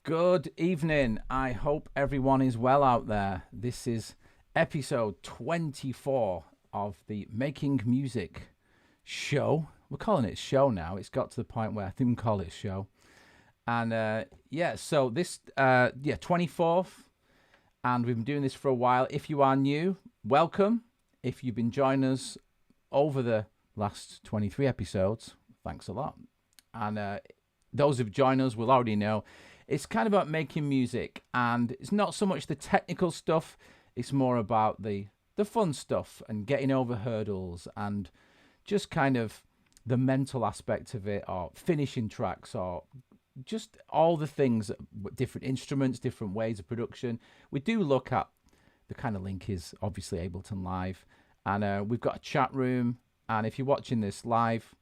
Good evening. I hope everyone is well out there. This is episode 24 of the Making Music show. We're calling it show now. It's got to the point where I think we can call it show. And so this 24th, and we've been doing this for a while. If you are new, welcome. If you've been joining us over the last 23 episodes, thanks a lot. And those who've joined us will already know it's kind of about making music, and it's not so much the technical stuff, it's more about the fun stuff and getting over hurdles and just kind of the mental aspect of it, or finishing tracks, or just all the things, different instruments, different ways of production. We do look at the kind of link is obviously Ableton Live, and we've got a chat room, and if you're watching this live,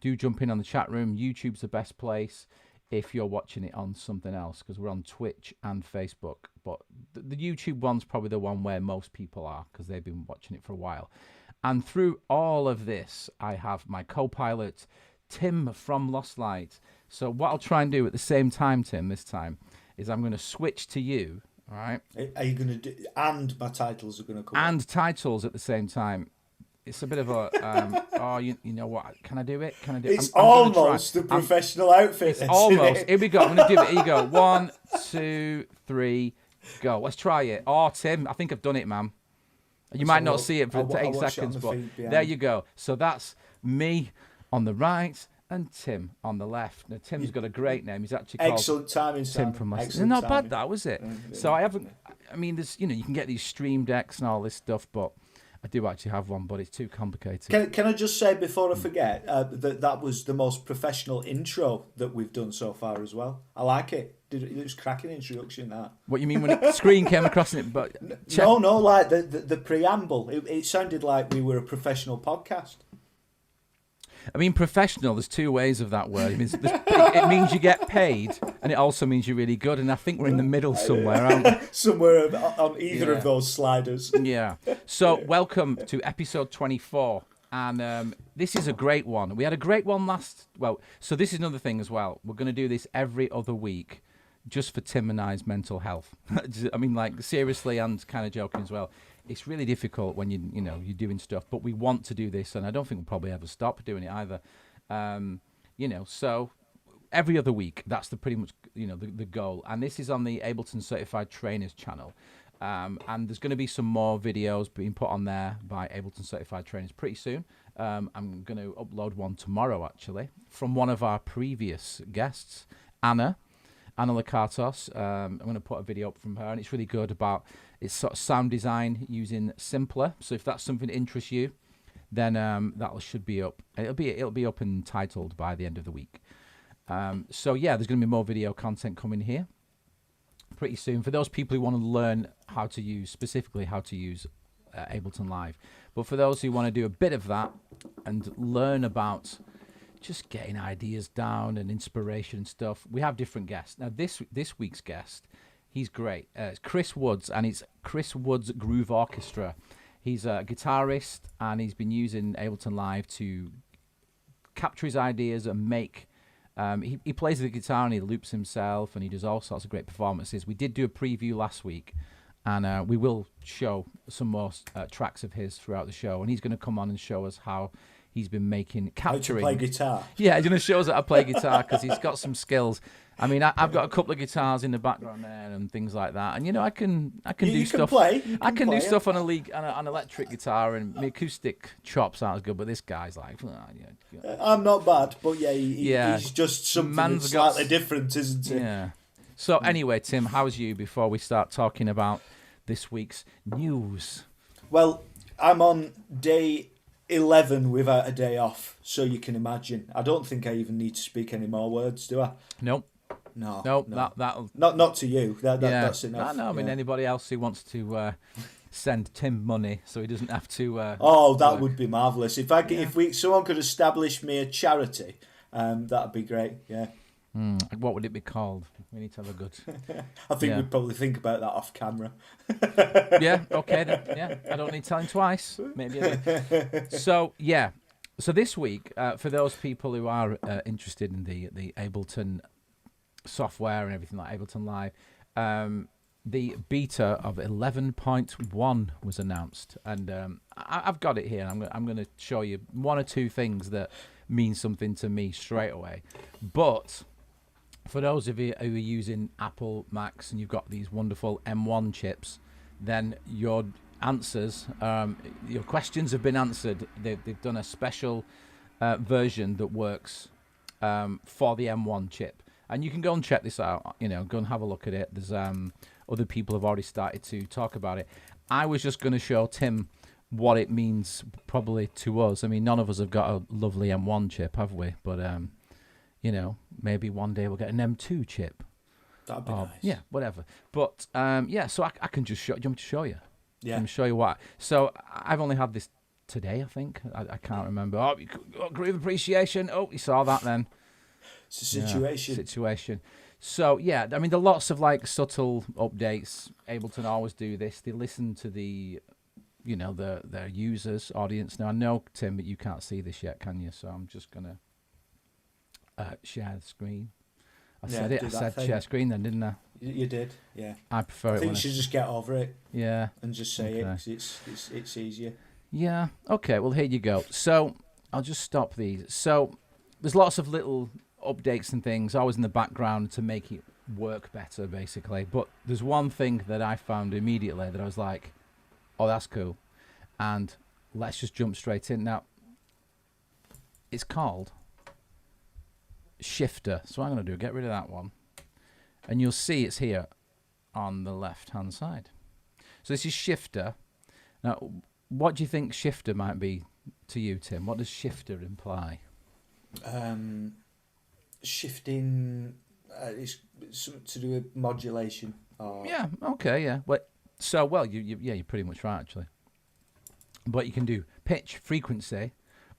do jump in on the chat room. YouTube's the best place if you're watching it on something else, because we're on Twitch and Facebook, but the YouTube one's probably the one where most people are, because they've been watching it for a while. And through all of this, I have my co-pilot Tim from Lostlight. So what I'll try and do at the same time, Tim, this time, is I'm going to switch to you. All right, are you going to do, and my titles are going to come and up. Titles at the same time? It's a bit of a, you know what? Can I do it? Can I do it? It's almost a professional outfit. It's almost. Here we go. I'm going to do it. Here you go. 1, 2, 3, go. Let's try it. Oh, Tim, I think I've done it, man. You might not see it for 8 seconds, but there you go. So that's me on the right and Tim on the left. Now, Tim's got a great name. He's actually called excellent timing, Tim from Leicester. Not bad, that was it. So I haven't. I mean, there's, you know, you can get these stream decks and all this stuff, but I do actually have one, but it's too complicated. Can I just say before I forget that was the most professional intro that we've done so far as well. I like it. It was cracking introduction, that. What you mean when the screen came across in it? But no, like the preamble. It sounded like we were a professional podcast. I mean, professional, there's two ways of that word. It means you get paid, and it also means you're really good, and I think we're in the middle somewhere, aren't we? Somewhere on either of those sliders. Yeah. So, welcome to episode 24, and this is a great one. We had a great one so this is another thing as well. We're going to do this every other week, just for Tim and I's mental health. I mean, like, seriously and kind of joking as well. It's really difficult when you're doing stuff, but we want to do this, and I don't think we'll probably ever stop doing it either. So every other week, that's pretty much the goal. And this is on the Ableton Certified Trainers channel, and there's going to be some more videos being put on there by Ableton Certified Trainers pretty soon. I'm going to upload one tomorrow, actually, from one of our previous guests, Anna Lakartos. I'm going to put a video up from her, and it's really good about it's sort of sound design using Simpler. So if that's something that interests you, then that should be up. It'll be up and titled by the end of the week. So yeah, there's going to be more video content coming here pretty soon for those people who want to learn specifically how to use Ableton Live. But for those who want to do a bit of that and learn about just getting ideas down and inspiration and stuff, we have different guests. Now this week's guest, he's great. It's Chris Woods, and it's Chris Woods Groove Orchestra. He's a guitarist, and he's been using Ableton Live to capture his ideas and make. He plays the guitar and he loops himself, and he does all sorts of great performances. We did do a preview last week, and we will show some more tracks of his throughout the show. And he's going to come on and show us how he's been capturing. How to play guitar. Yeah, he's going to show us how to play guitar because he's got some skills. I mean, I've got a couple of guitars in the background there and things like that, and I can do stuff. I can do stuff on an electric guitar, and my acoustic chops aren't as good. But this guy's like, I'm not bad, but he's just something that's slightly different, isn't he? Yeah. So anyway, Tim, how's you? Before we start talking about this week's news. Well, I'm on day 11 without a day off, so you can imagine. I don't think I even need to speak any more words, do I? Nope. No. That'll not to you. That's enough. I mean, anybody else who wants to send Tim money so he doesn't have to. That would be marvelous. If someone could establish me a charity, that'd be great. Yeah. What would it be called? We need to have a good. I think we'd probably think about that off camera. Yeah. Okay. Then. Yeah. I don't need telling twice. Maybe. So yeah. So this week, for those people who are interested in the Ableton software and everything like Ableton Live, the beta of 11.1 was announced, and I've got it here. I'm going to show you one or two things that mean something to me straight away. But for those of you who are using Apple Macs and you've got these wonderful M1 chips, then your answers, your questions have been answered. They've done a special version that works for the M1 chip. And you can go and check this out, go and have a look at it. There's other people have already started to talk about it. I was just going to show Tim what it means probably to us. I mean, none of us have got a lovely M1 chip, have we? But, maybe one day we'll get an M2 chip. That'd be nice. Yeah, whatever. But, so I can just show. Do you want me to show you? Yeah. Let me show you what. So I've only had this today, I think. I can't remember. Groove appreciation. Oh, you saw that then. It's a situation. Situation. So, yeah, I mean, there are lots of, subtle updates. Ableton always do this. They listen to their users, audience. Now, I know, Tim, that you can't see this yet, can you? So I'm just going to share the screen. I said share screen then, didn't I? You did, yeah. I prefer it. I think you should just get over it. Yeah. And just say it, 'cause it's easier. Yeah. Okay, well, here you go. So I'll just stop these. So there's lots of little updates and things always in the background to make it work better, basically. But there's one thing that I found immediately that I was like, oh, that's cool. And let's just jump straight in. Now, it's called Shifter. So what I'm going to do, get rid of that one. And you'll see it's here on the left-hand side. So this is Shifter. Now, what do you think shifter might be to you, Tim? What does shifter imply? Shifting, it's something to do with modulation. Or... Yeah. Okay. Yeah. You're pretty much right actually. But you can do pitch, frequency,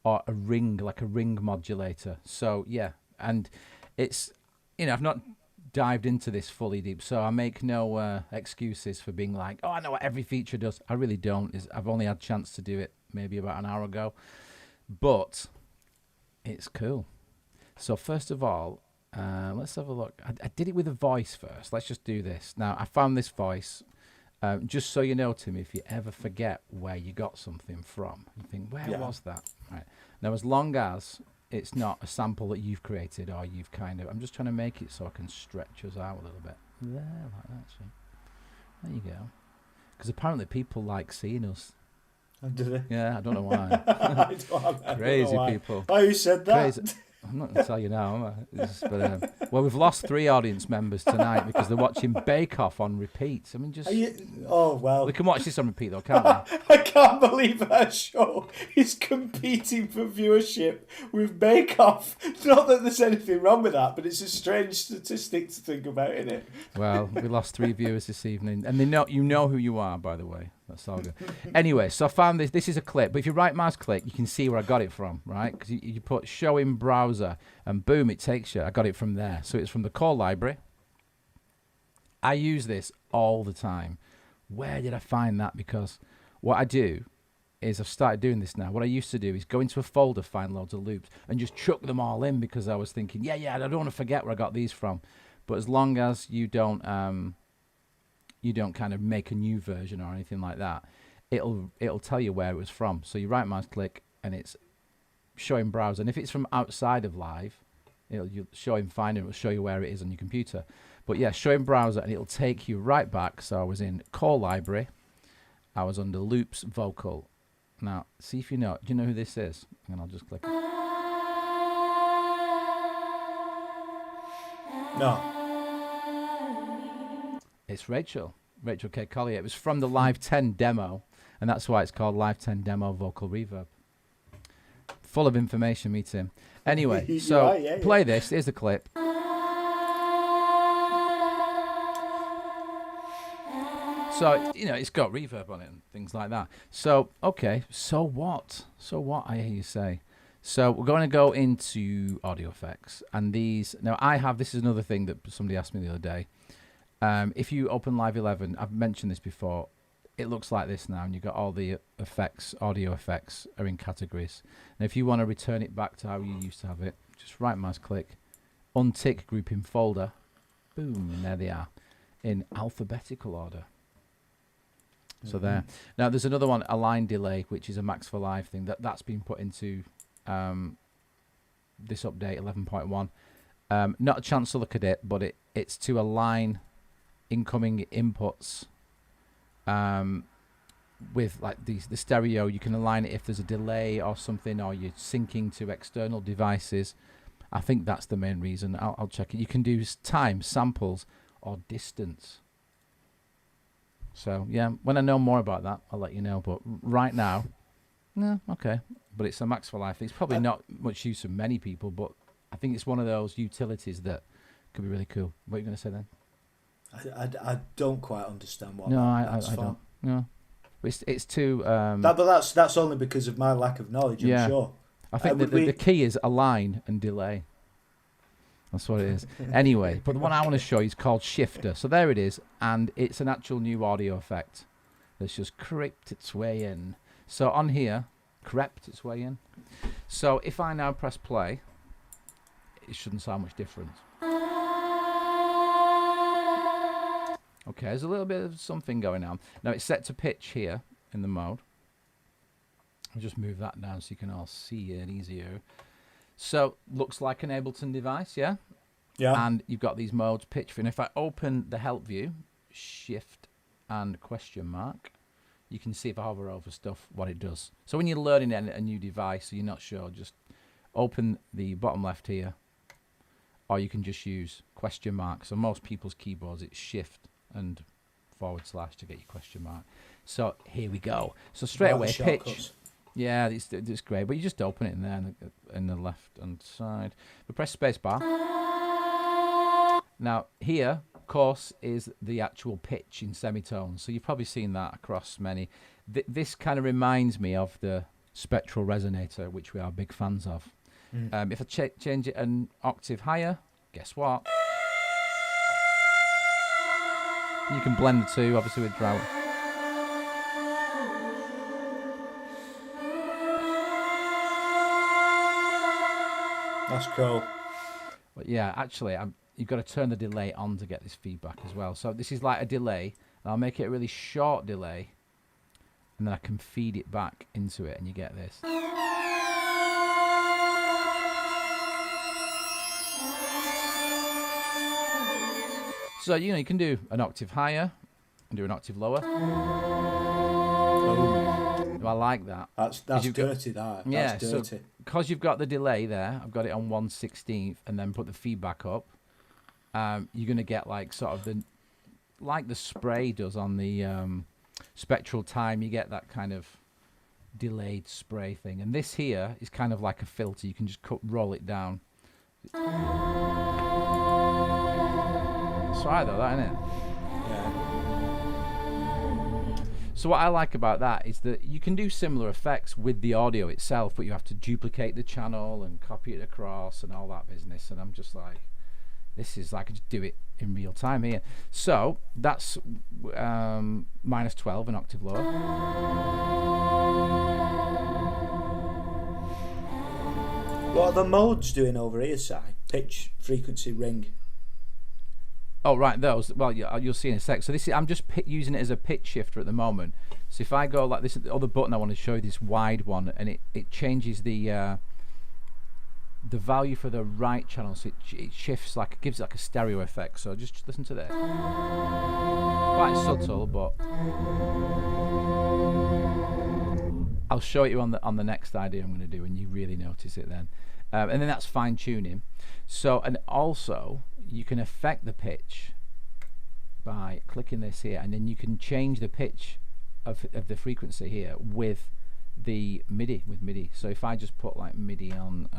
or a ring, like a ring modulator. So yeah, and it's I've not dived into this fully deep, so I make no excuses for being like, oh, I know what every feature does. I really don't. I've only had a chance to do it maybe about an hour ago, but it's cool. So first of all, let's have a look. I did it with a voice first. Let's just do this. Now, I found this voice, just so you know, Tim, if you ever forget where you got something from, you think, where was that? Right. Now, as long as it's not a sample that you've created or you've I'm just trying to make it so I can stretch us out a little bit. There, like that, see? There you go. Because apparently people like seeing us. Do they? Yeah, I don't know why. Crazy people. Oh, you said that? Crazy. I'm not going to tell you now, am I? Well, we've lost 3 audience members tonight because they're watching Bake Off on repeat. I mean, oh, well. We can watch this on repeat, though, can't we? I can't believe that show is competing for viewership with Bake Off. Not that there's anything wrong with that, but it's a strange statistic to think about, isn't it? Well, we lost 3 viewers this evening. And you know who you are, by the way. That's all good. Anyway, so I found this. This is a clip. But if you right mouse click, you can see where I got it from, right? Because you put show in browser, and boom, it takes you. I got it from there. So it's from the core library. I use this all the time. Where did I find that? Because what I do is I've started doing this now. What I used to do is go into a folder, find loads of loops, and just chuck them all in because I was thinking, I don't want to forget where I got these from. But as long as you don't kind of make a new version or anything like that, it'll tell you where it was from. So you right mouse click and it's showing browser. And if it's from outside of live, you'll show in find and it'll show you where it is on your computer. But yeah, show in browser and it'll take you right back. So I was in core library. I was under loops vocal. Now, see if you know. Do you know who this is? And I'll just click. No. It's Rachel K. Collier. It was from the Live 10 demo, and that's why it's called Live 10 Demo Vocal Reverb. Full of information, me Tim. Anyway, so play this. Here's the clip. So, it's got reverb on it and things like that. So, okay, so what? So what, I hear you say. So we're going to go into audio effects. And these, now this is another thing that somebody asked me the other day. If you open Live 11, I've mentioned this before, it looks like this now, and you've got all the effects, audio effects are in categories. And if you want to return it back to how you used to have it, just right mouse click, untick grouping folder, boom, and there they are, in alphabetical order. So there. Now there's another one, align delay, which is a Max for Live thing, that's been put into this update 11.1. Not a chance to look at it, but it's to align incoming inputs with like the stereo. You can align it if there's a delay or something, or you're syncing to external devices. I think that's the main reason. I'll check it. You can do time, samples, or distance. So yeah, when I know more about that, I'll let you know. But right now, no, okay. But it's a Max for Life. It's probably not much use for many people, but I think it's one of those utilities that could be really cool. What are you going to say then? I don't quite understand what. No, I don't. No, it's too. But that's only because of my lack of knowledge. I'm sure. I think the key is align and delay. That's what it is. Anyway, but the one I want to show you is called Shifter. So there it is, and it's an actual new audio effect that's just crept its way in. So on here, crept its way in. So if I now press play, it shouldn't sound much different. Okay, there's a little bit of something going on. Now it's set to pitch here in the mode. I'll just move that down so you can all see it easier. So, looks like an Ableton device, yeah? Yeah. And you've got these modes, pitch. And if I open the help view, shift and question mark, you can see if I hover over stuff, what it does. So when you're learning a new device, so you're not sure, just open the bottom left here, or you can just use question mark. So most people's keyboards, it's shift and / to get your question mark. So here we go. So straight away, pitch. Shortcuts. Yeah, it's great, but you just open it in there in the left-hand side. But press space bar. Now here, of course, is the actual pitch in semitones. So you've probably seen that across many. This kind of reminds me of the spectral resonator, which we are big fans of. If I change it an octave higher, guess what? You can blend the two, obviously, with drought. That's cool. But yeah, actually, you've got to turn the delay on to get this feedback as well. So this is like a delay, and I'll make it a really short delay, and then I can feed it back into it, and you get this. So, you can do an octave higher and do an octave lower. Oh, I like that. That's dirty, that. Yeah, that's dirty. So because you've got the delay there, I've got it on 1/16 and then put the feedback up. You're going to get like sort of like the spray does on the spectral time. You get that kind of delayed spray thing. And this here is kind of like a filter. You can just roll it down. It's alright though, that, isn't it? Yeah. So what I like about that is that you can do similar effects with the audio itself, but you have to duplicate the channel and copy it across and all that business. And I'm just like, this is like, I just do it in real time here. So that's -12, an octave lower. What are the modes doing over here, Si? Pitch, frequency, ring. Oh, right, those. Well, you'll see in a sec. So this is, I'm just using it as a pitch shifter at the moment. So if I go like this, the other button I want to show you, this wide one, and it changes the value for the right channel. So it shifts, like, it gives it like a stereo effect. So just listen to this. Quite subtle, but I'll show it you on the next idea I'm going to do, and you really notice it then. And then that's fine tuning. So, and also you can affect the pitch by clicking this here, and then you can change the pitch of the frequency here with the MIDI. So if I just put like MIDI on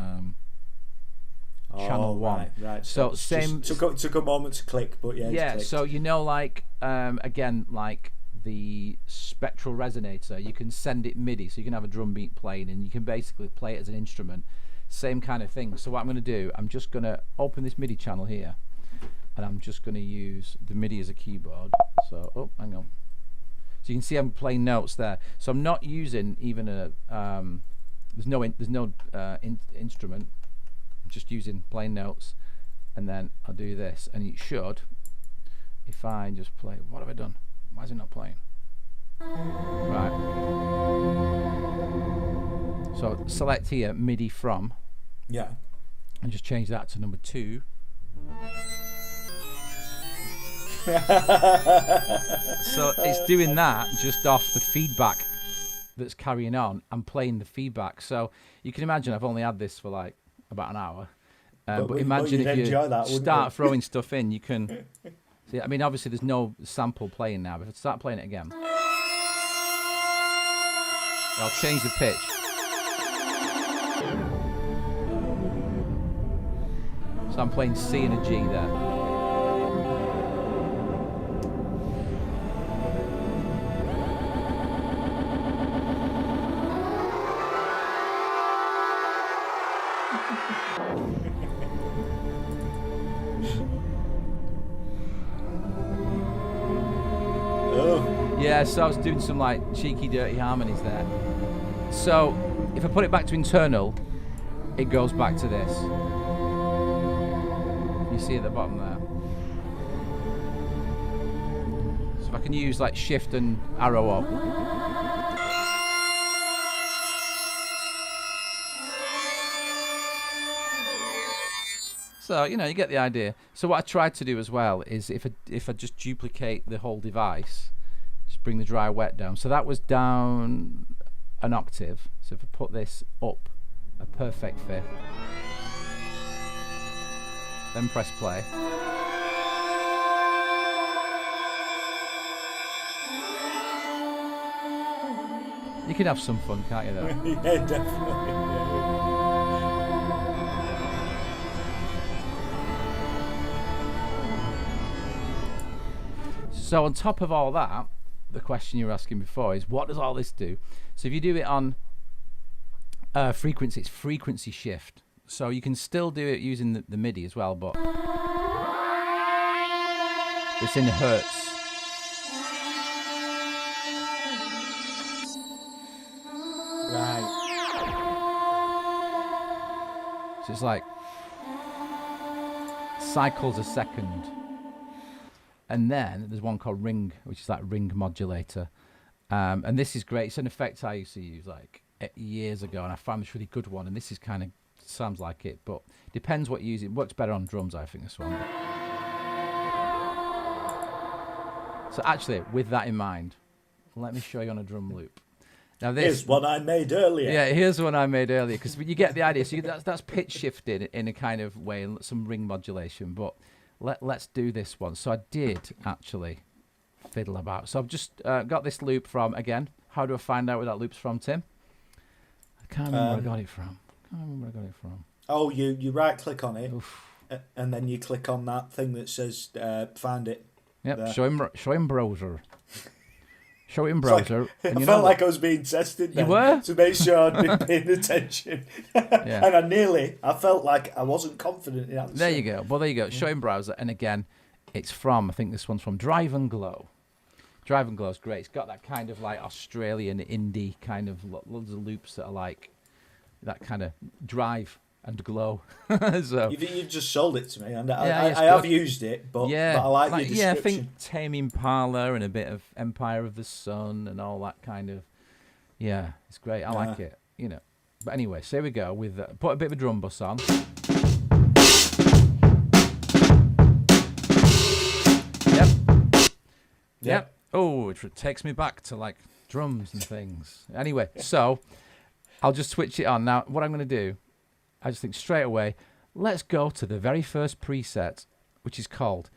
channel 1, right. So same. Took a moment to click, but yeah. Yeah. So like again, like the spectral resonator, you can send it MIDI, so you can have a drum beat playing, and you can basically play it as an instrument. Same kind of thing. So what I'm going to do, I'm just going to open this MIDI channel here, and I'm just going to use the MIDI as a keyboard. So, oh, hang on. So you can see I'm playing notes there. So I'm not using even a there's no instrument. I'm just using plain notes, and then I'll do this, and it should. If I just play, what have I done? Why is it not playing? Right. So select here MIDI from. Yeah. And just change that to number 2. So it's doing that just off the feedback that's carrying on. I'm playing the feedback. So you can imagine I've only had this for like about an hour. But imagine if you start throwing stuff in, you can see. I mean, obviously there's no sample playing now, but if I start playing it again, I'll change the pitch. So I'm playing C and a G there. Oh. Yeah, so I was doing some like cheeky, dirty harmonies there. So if I put it back to internal, it goes back to this. You see at the bottom there. So if I can use like shift and arrow up. So, you get the idea. So what I tried to do as well is if I just duplicate the whole device, just bring the dry wet down. So that was down an octave. So if I put this up a perfect fifth, then press play. You can have some fun, can't you, though? Yeah, definitely. So on top of all that, the question you were asking before is, what does all this do? So if you do it on frequency, it's frequency shift. So you can still do it using the MIDI as well, but it's in hertz. Right. So it's like cycles a second. And then there's one called ring, which is like ring modulator. And this is great. It's an effect I used to use like years ago, and I found this really good one. And this is kind of sounds like it, but depends what you use. It works better on drums, I think, this one. So actually, with that in mind, let me show you on a drum loop. Now this, here's one I made earlier. Yeah, here's one I made earlier, because you get the idea. So that's pitch shifted in a kind of way, some ring modulation. But let's do this one. So I did actually fiddle about. So I've just got this loop from, again, how do I find out where that loop's from, Tim? I can't remember where I got it from. Oh, you right click on it, and then you click on that thing that says find it. Yep, there. show him browser. Show it in browser. I felt like I was being tested then, you were? to make sure I'd been paying attention. Yeah. And I felt like I wasn't confident in that. There you go. Well, there you go. Show in browser. And again, it's from, I think this one's from Drive and Glow. Drive and Glow's great. It's got that kind of like Australian indie kind of loads of loops that are like that kind of drive and glow. So You've just sold it to me, and Yeah, I have used it, but I like your description. Yeah, I think Tame Impala and a bit of Empire of the Sun and all that kind of. Yeah, it's great. I like it, you know. But anyway, so here we go with put a bit of a drum bus on. Yep. Oh, it takes me back to like drums and things. Anyway, so I'll just switch it on now. What I'm going to do, I just think straight away, let's go to the very first preset, which is called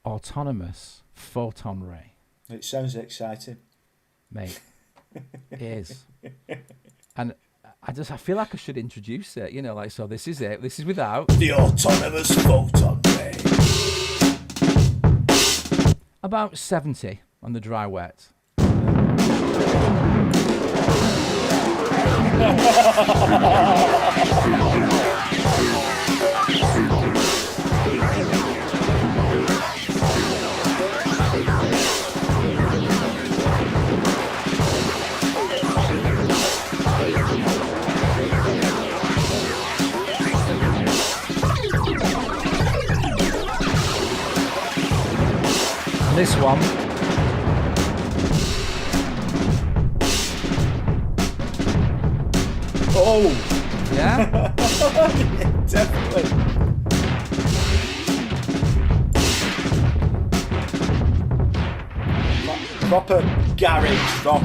Autonomous Photon Ray. It sounds exciting, mate. It is. And I feel like I should introduce it, you know, like, so this is it. This is without the Autonomous Photon Ray. About 70 on the dry wet. This one. Oh! Yeah? Yeah, definitely. Proper garage rock.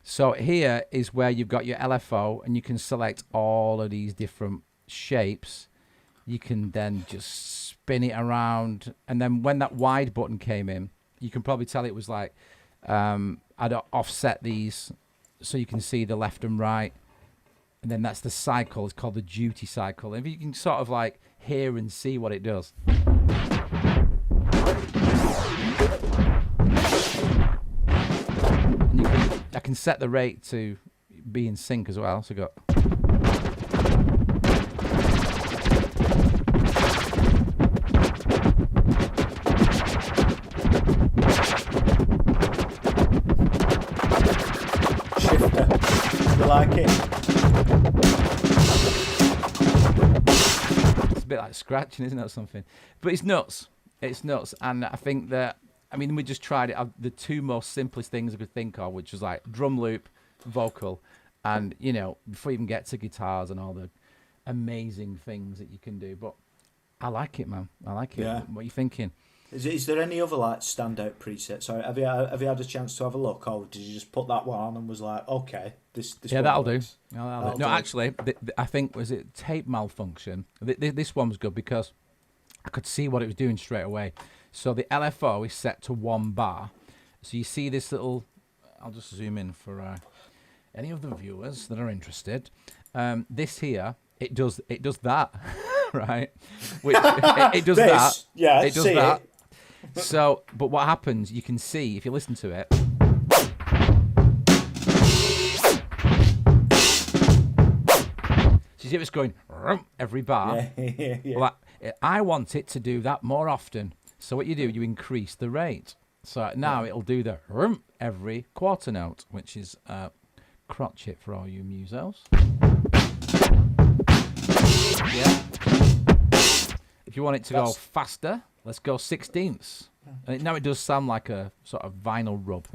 So here is where you've got your LFO and you can select all of these different shapes. You can then just spin it around, and then when that wide button came in, you can probably tell it was like I'd offset these so you can see the left and right, and then that's the cycle. It's called the duty cycle, and if you can sort of like hear and see what it does. And I can set the rate to be in sync as well, so got like it. It's a bit like scratching, isn't it, or something? But it's nuts. It's nuts. And I think that, I mean, we just tried it. The two most simplest things I could think of, which was like drum loop, vocal, and, you know, before you even get to guitars and all the amazing things that you can do. But I like it, man. I like it. Yeah. What are you thinking? Is there any other like standout presets? Sorry, have you had a chance to have a look, or did you just put that one on and was like, okay, this yeah, that'll do. works. No, actually, I think, was it tape malfunction? This one was good because I could see what it was doing straight away. So the LFO is set to 1 bar. So you see this little I'll just zoom in for any of the viewers that are interested. This here, it does that, right? Which it does that. Yeah, it does that. So, but what happens? You can see if you listen to it. So you see it's going every bar. Yeah. Well, I want it to do that more often. So what you do, you increase the rate. So now it'll do the every quarter note, which is crotchet for all you musos. Yeah. If you want it to go faster, let's go 16ths. And now it does sound like a sort of vinyl rub.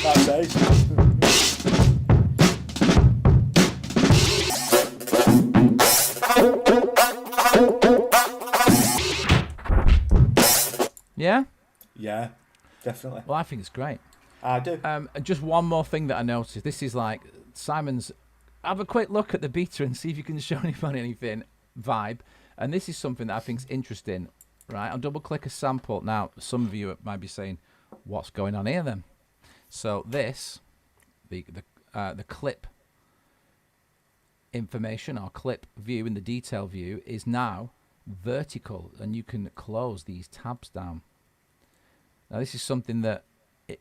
That's ace. Yeah? Yeah, definitely. Well, I think it's great. I do. Just one more thing that I noticed. This is like Simon's. Have a quick look at the beta and see if you can show anybody anything vibe. And this is something that I think is interesting, right? I'll double click a sample. Now, some of you might be saying, what's going on here then? So this, the clip information or clip view in the detail view is now vertical, and you can close these tabs down. Now this is something that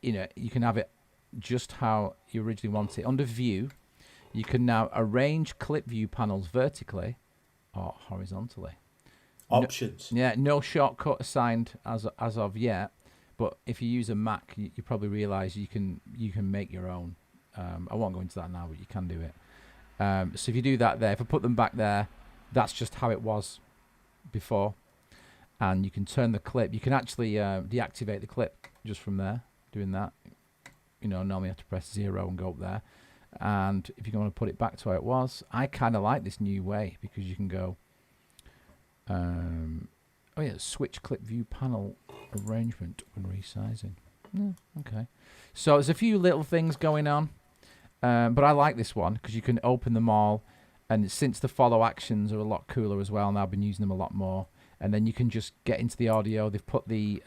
you can have it just how you originally want it. Under view, you can now arrange clip view panels vertically or horizontally. Options. No shortcut assigned as of yet, but if you use a Mac, you probably realize you can make your own. I won't go into that now, but you can do it. So if you do that there, if I put them back there, that's just how it was before. And you can turn the clip. You can actually deactivate the clip just from there, doing that. Normally you have to press 0 and go up there. And if you want to put it back to how it was, I kind of like this new way because you can go, switch clip view panel arrangement when resizing. Yeah, okay. So there's a few little things going on, but I like this one because you can open them all. And since the follow actions are a lot cooler as well, and I've been using them a lot more. And then you can just get into the audio. They've put the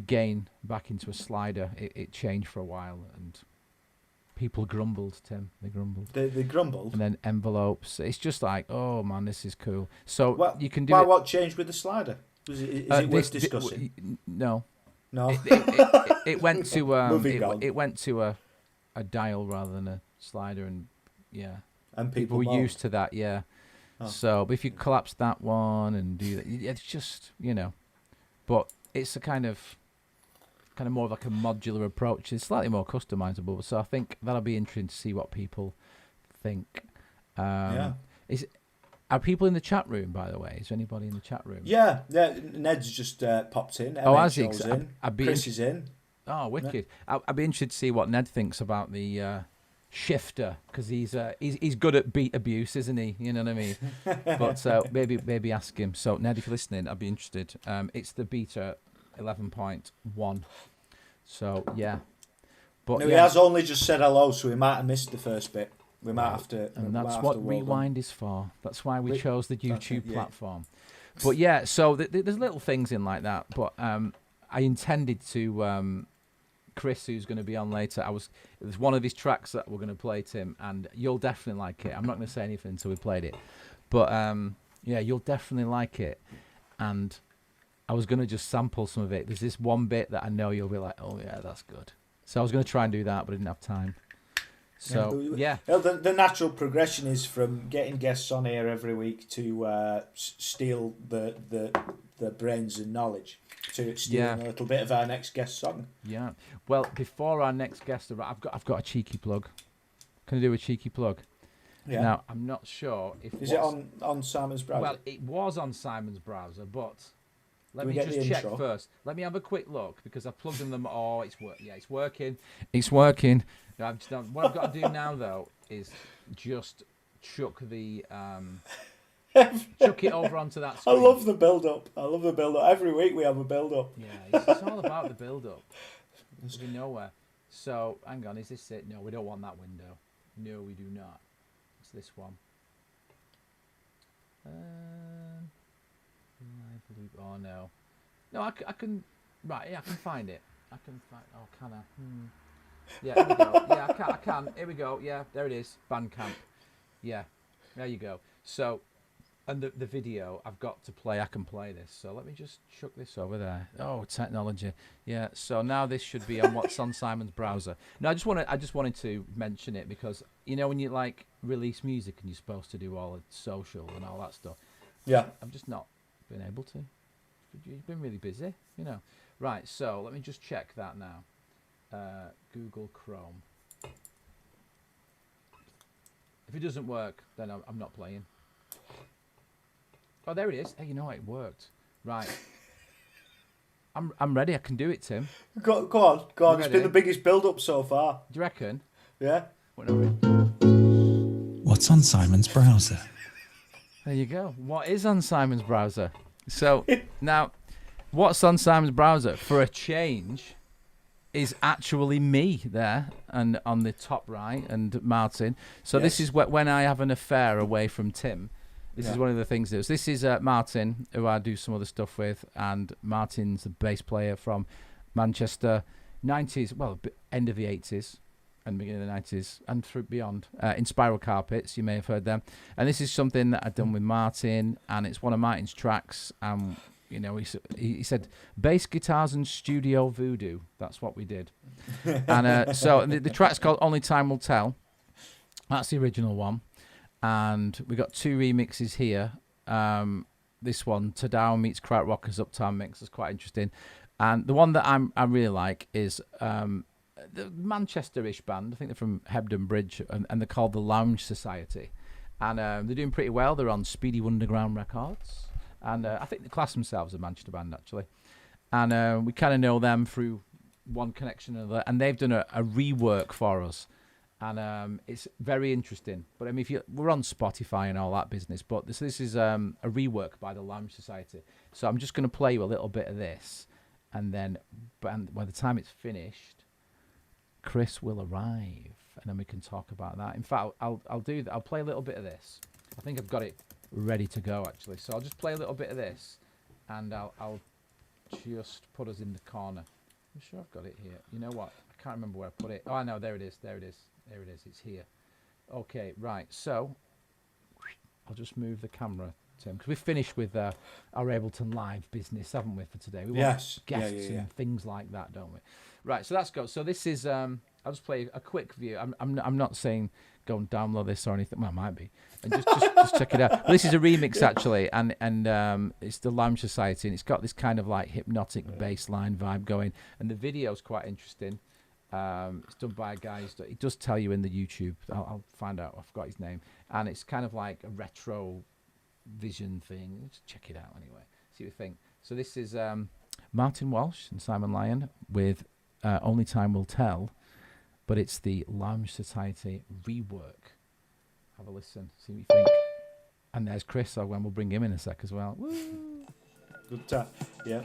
gain back into a slider. It changed for a while, and people grumbled, Tim. They grumbled. They grumbled? And then envelopes. It's just like, oh, man, this is cool. So you can do what changed with the slider? Is it worth discussing? No. No. It went to it went to a dial rather than a slider, and yeah. And people were used to that, yeah. Oh. So, but if you collapse that one and do that, it's just, but it's a kind of more of like a modular approach. It's slightly more customizable. So I think that'll be interesting to see what people think. Are people in the chat room, by the way? Is there anybody in the chat room? Yeah. Ned's just popped in. Has he? Chris is in. Oh, wicked! Yeah. I'd be interested to see what Ned thinks about the shifter, because he's good at beat abuse, isn't he? You know what I mean? But maybe ask him. So Ned, if you're listening, I'd be interested. It's the beta 11.1. So yeah, but he has only just said hello, so we might have missed the first bit. We might have to. And that's what Rewind is for. That's why we chose the YouTube platform. But yeah, so there's little things in like that. But I intended to. Chris, who's going to be on later, it was one of his tracks that we're going to play, Tim, and you'll definitely like it. I'm not going to say anything until we played it, but you'll definitely like it. And I was going to just sample some of it. There's this one bit that I know you'll be like, oh yeah, that's good. So I was going to try and do that, but I didn't have time. So yeah. Well, the natural progression is from getting guests on here every week to steal the brains and knowledge, to stealing a little bit of our next guest song. Yeah. Well, before our next guest, I've got a cheeky plug. Can I do a cheeky plug? Yeah. Now I'm not sure if it on Simon's browser. Well, it was on Simon's browser, but let me just check first. Let me have a quick look because I plugged in them. Oh, it's working. It's working. What I've got to do now though is just chuck the chuck it over onto that screen. I love the build-up. Every week we have a build-up. Yeah, it's all about the build-up. We nowhere. So, hang on, is this it? No, we don't want that window. No, we do not. It's this one. no. No, I can. Right, yeah, I can find it. I can find. Oh, can I? Yeah, here we go. Yeah, I can. Here we go. Yeah, there it is. Bandcamp. Yeah, there you go. So, and the video I've got to play. I can play this. So let me just chuck this over there. Oh, technology. Yeah. So now this should be on what's on Simon's browser. No, I just wanted to mention it because you know when you like release music and you're supposed to do all the social and all that stuff. Yeah. I've just not been able to. You've been really busy, you know. Right. So let me just check that now. Google Chrome. If it doesn't work, then I'm not playing. Oh, there it is. Hey, you know what? It worked. Right. I'm ready. I can do it, Tim. Go on. It's been the biggest build-up so far. Do you reckon? Yeah. What's on Simon's browser? There you go. What is on Simon's browser? So now, what's on Simon's browser for a change is actually me there and on the top right and Martin. So yes. This is when I have an affair away from Tim. This is one of the things. This is Martin, who I do some other stuff with, and Martin's the bass player from Manchester, 90s, well, end of the 80s and beginning of the 90s and through beyond. In Spiral Carpets, you may have heard them. And this is something that I've done with Martin, and it's one of Martin's tracks. You know, he said bass guitars and studio voodoo. That's what we did. And so the track's called Only Time Will Tell. That's the original one. And we got 2 remixes here. This one, Tadao meets Krautrockers Uptown Mix, is quite interesting. And the one that I really like is the Manchester-ish band. I think they're from Hebden Bridge, and they're called the Lounge Society. And they're doing pretty well. They're on Speedy Wonderground Records. And I think they class themselves a Manchester band, actually. And we kind of know them through one connection or another. And they've done a rework for us. And it's very interesting. But I mean, we're on Spotify and all that business. But this is a rework by the Lounge Society. So I'm just going to play you a little bit of this. And then by the time it's finished, Chris will arrive. And then we can talk about that. In fact, I'll do that. I'll play a little bit of this. I think I've got it ready to go, actually. So I'll just play a little bit of this. And I'll just put us in the corner. I'm sure I've got it here. You know what? I can't remember where I put it. Oh, I know. There it is. There it is. There it is. It's here. Okay, right. So I'll just move the camera, Tim, because we've finished with our Ableton Live business, haven't we, for today? We want guests and things like that, don't we? Right. So that's go. So this is. I'll just play a quick view. I'm not saying go and download this or anything. Well, I might be. And just check it out. But this is a remix actually, and it's the Lounge Society, and it's got this kind of like hypnotic bass line vibe going, and the video's quite interesting. It's done by a guy. He does tell you in the YouTube. I'll find out. I forgot his name. And it's kind of like a retro vision thing. Just check it out anyway. See what you think. So this is Martin Walsh and Simon Lyon with Only Time Will Tell, but it's the Lounge Society rework. Have a listen. See what you think. And there's Chris. So when we'll bring him in a sec as well. Woo! Good time. Yeah.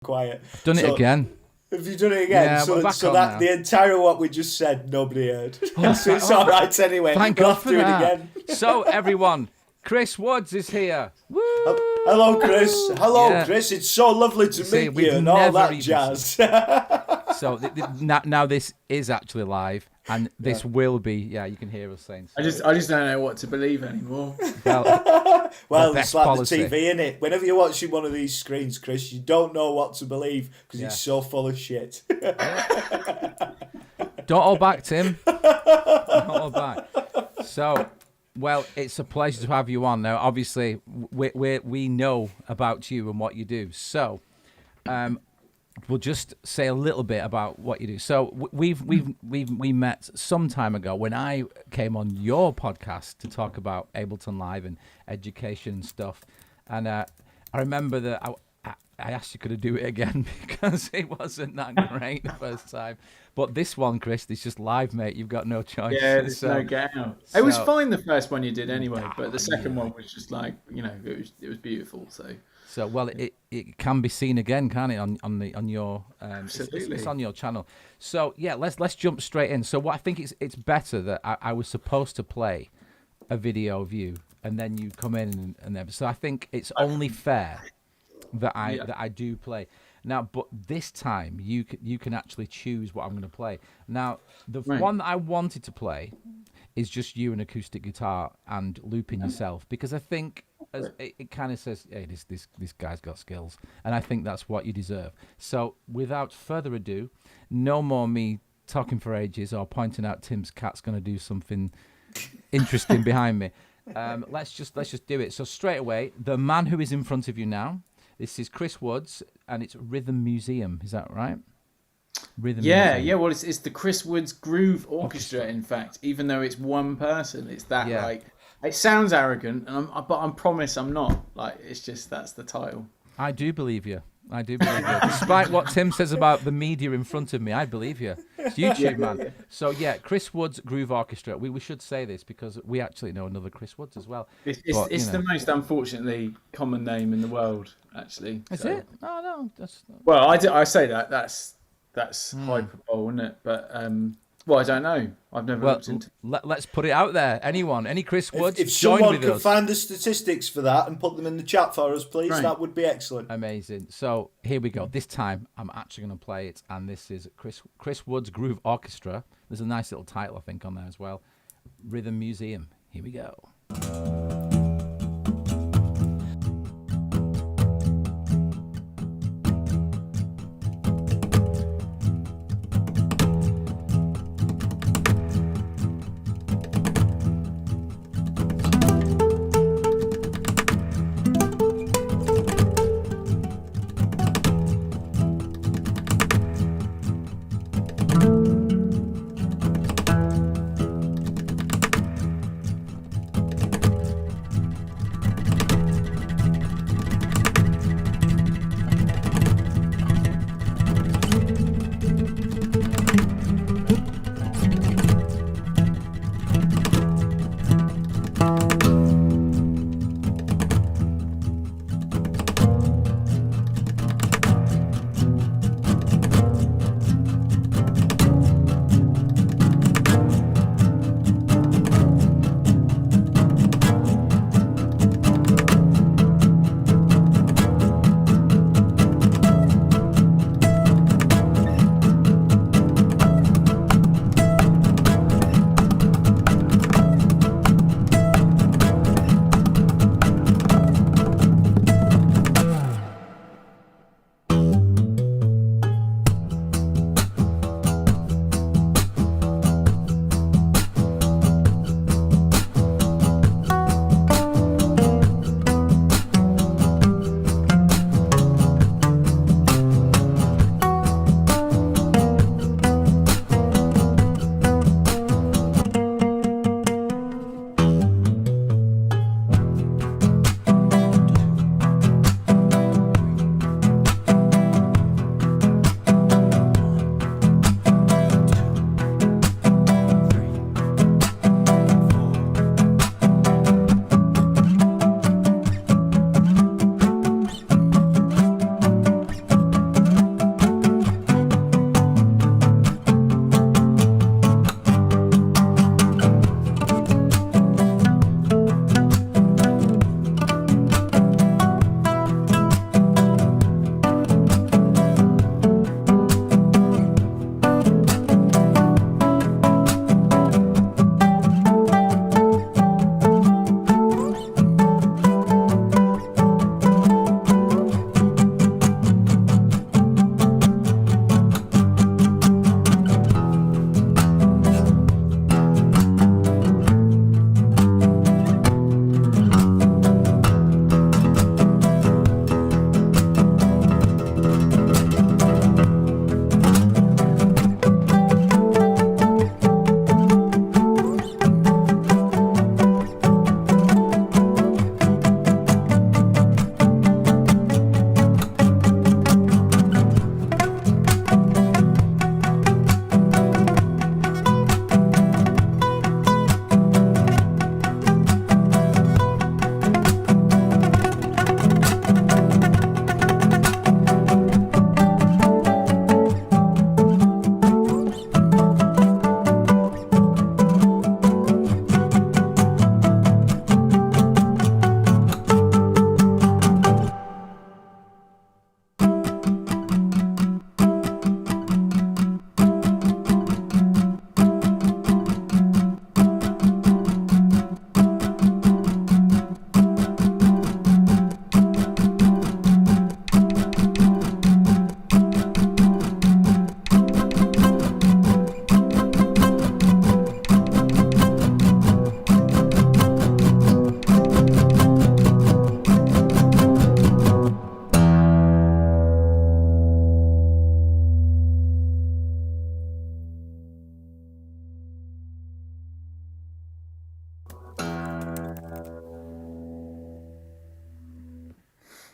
quiet. Done it again. Have you done it again? Yeah, we're back so on that now. the entire what we just said, nobody heard. Oh, So it's all right anyway. Thank We'll God have for to do that. it again. So, everyone, Chris Woods is here. Woo! Hello, Chris. Hello, Yeah. Chris. It's so lovely to See, meet we've you and all never that even jazz. So now this is actually live, and this will be. Yeah, you can hear us saying. I just don't know what to believe anymore. Well, Well, best it's like policy. the TV, innit? Whenever you're watching one of these screens, Chris, you don't know what to believe because Yeah. it's so full of shit. Don't hold back, Tim. Don't hold back. So, well, it's a pleasure to have you on. Now, obviously, we know about you and what you do. So, we'll just say a little bit about what you do. So, we met some time ago when I came on your podcast to talk about Ableton Live and education and stuff. And I remember that I asked you could I do it again because it wasn't that great the first time. But this one, Chris, it's just live, mate. You've got no choice. Yeah, there's So- no get out. It was so- fine the first one you did anyway, but the second one was just like, it was beautiful. So well, it can be seen again, can't it? On your Absolutely. it's on your channel. So yeah, let's jump straight in. So what I think it's better that I was supposed to play a video of you and then you come in and then. So I think it's only fair that I do play. Now, but this time you can actually choose what I'm going to play. Now, the one that I wanted to play is just you and acoustic guitar and looping yourself, because I think it kind of says, hey, this guy's got skills, and I think that's what you deserve. So, without further ado, no more me talking for ages or pointing out Tim's cat's going to do something interesting behind me. Let's just do it. So straight away, the man who is in front of you now. This is Chris Woods, and it's Rhythm Museum. Is that right? Rhythm Museum. yeah. Well, it's the Chris Woods Groove Orchestra. In fact, even though it's one person, it's that like it sounds arrogant, and but I promise I'm not. Like it's just that's the title. I do believe you. Despite what Tim says about the media in front of me, I believe you. It's YouTube, man. So yeah, Chris Woods Groove Orchestra. We should say this because we actually know another Chris Woods as well. It's the most unfortunately common name in the world, actually. Is it? Oh no, that's. Well, I say that's hyperbole, isn't it? But well, I don't know. I've never looked into. Let's put it out there. Any Chris Woods, If join someone with could us. find the statistics for that and put them in the chat for us, please, Right. that would be excellent. Amazing. So here we go. This time I'm actually going to play it, and this is Chris Woods Groove Orchestra. There's a nice little title I think on there as well. Rhythm Museum. Here we go.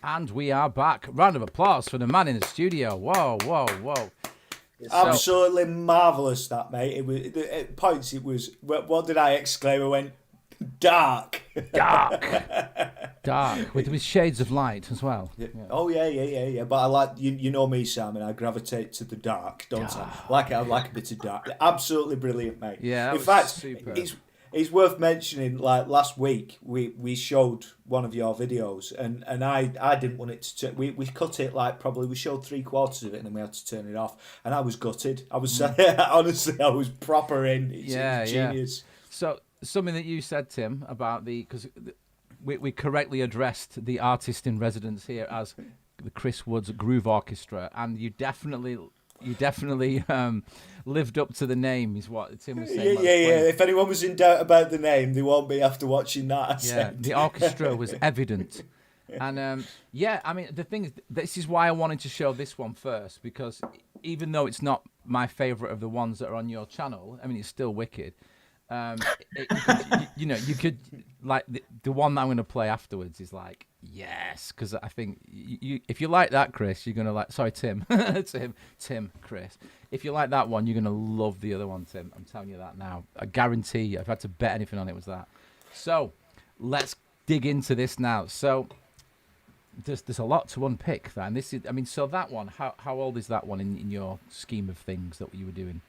And we are back. Round of applause for the man in the studio. Whoa, whoa, whoa. Absolutely marvellous, that, mate. It was at points. It was. What did I exclaim? I went dark. Dark with shades of light as well. Yeah. Oh yeah. But I like you know me, Simon. I gravitate to the dark, don't I? I like a bit of dark. Absolutely brilliant, mate. Yeah. In fact, it's worth mentioning. Like last week, we showed one of your videos, and I didn't want it to. We cut it like probably we showed 3/4 of it, and then we had to turn it off. And I was gutted. I was honestly, I was proper in. It's genius. So something that you said, Tim, about because we correctly addressed the artist in residence here as the Chris Woods Groove Orchestra, and you definitely lived up to the name, is what Tim was saying. Yeah. If anyone was in doubt about the name, they won't be after watching that. The orchestra was evident. And I mean, the thing is, this is why I wanted to show this one first, because even though it's not my favourite of the ones that are on your channel, I mean, it's still wicked. You could like the one that I'm going to play afterwards is like, yes, because I think if you like that, Chris, you're going to like, sorry, Tim, Chris. If you like that one, you're going to love the other one, Tim. I'm telling you that now. I guarantee you, if I had to bet anything on it, was that. So let's dig into this now. So there's a lot to unpick there. And this is, I mean, so that one, how old is that one in your scheme of things that you were doing?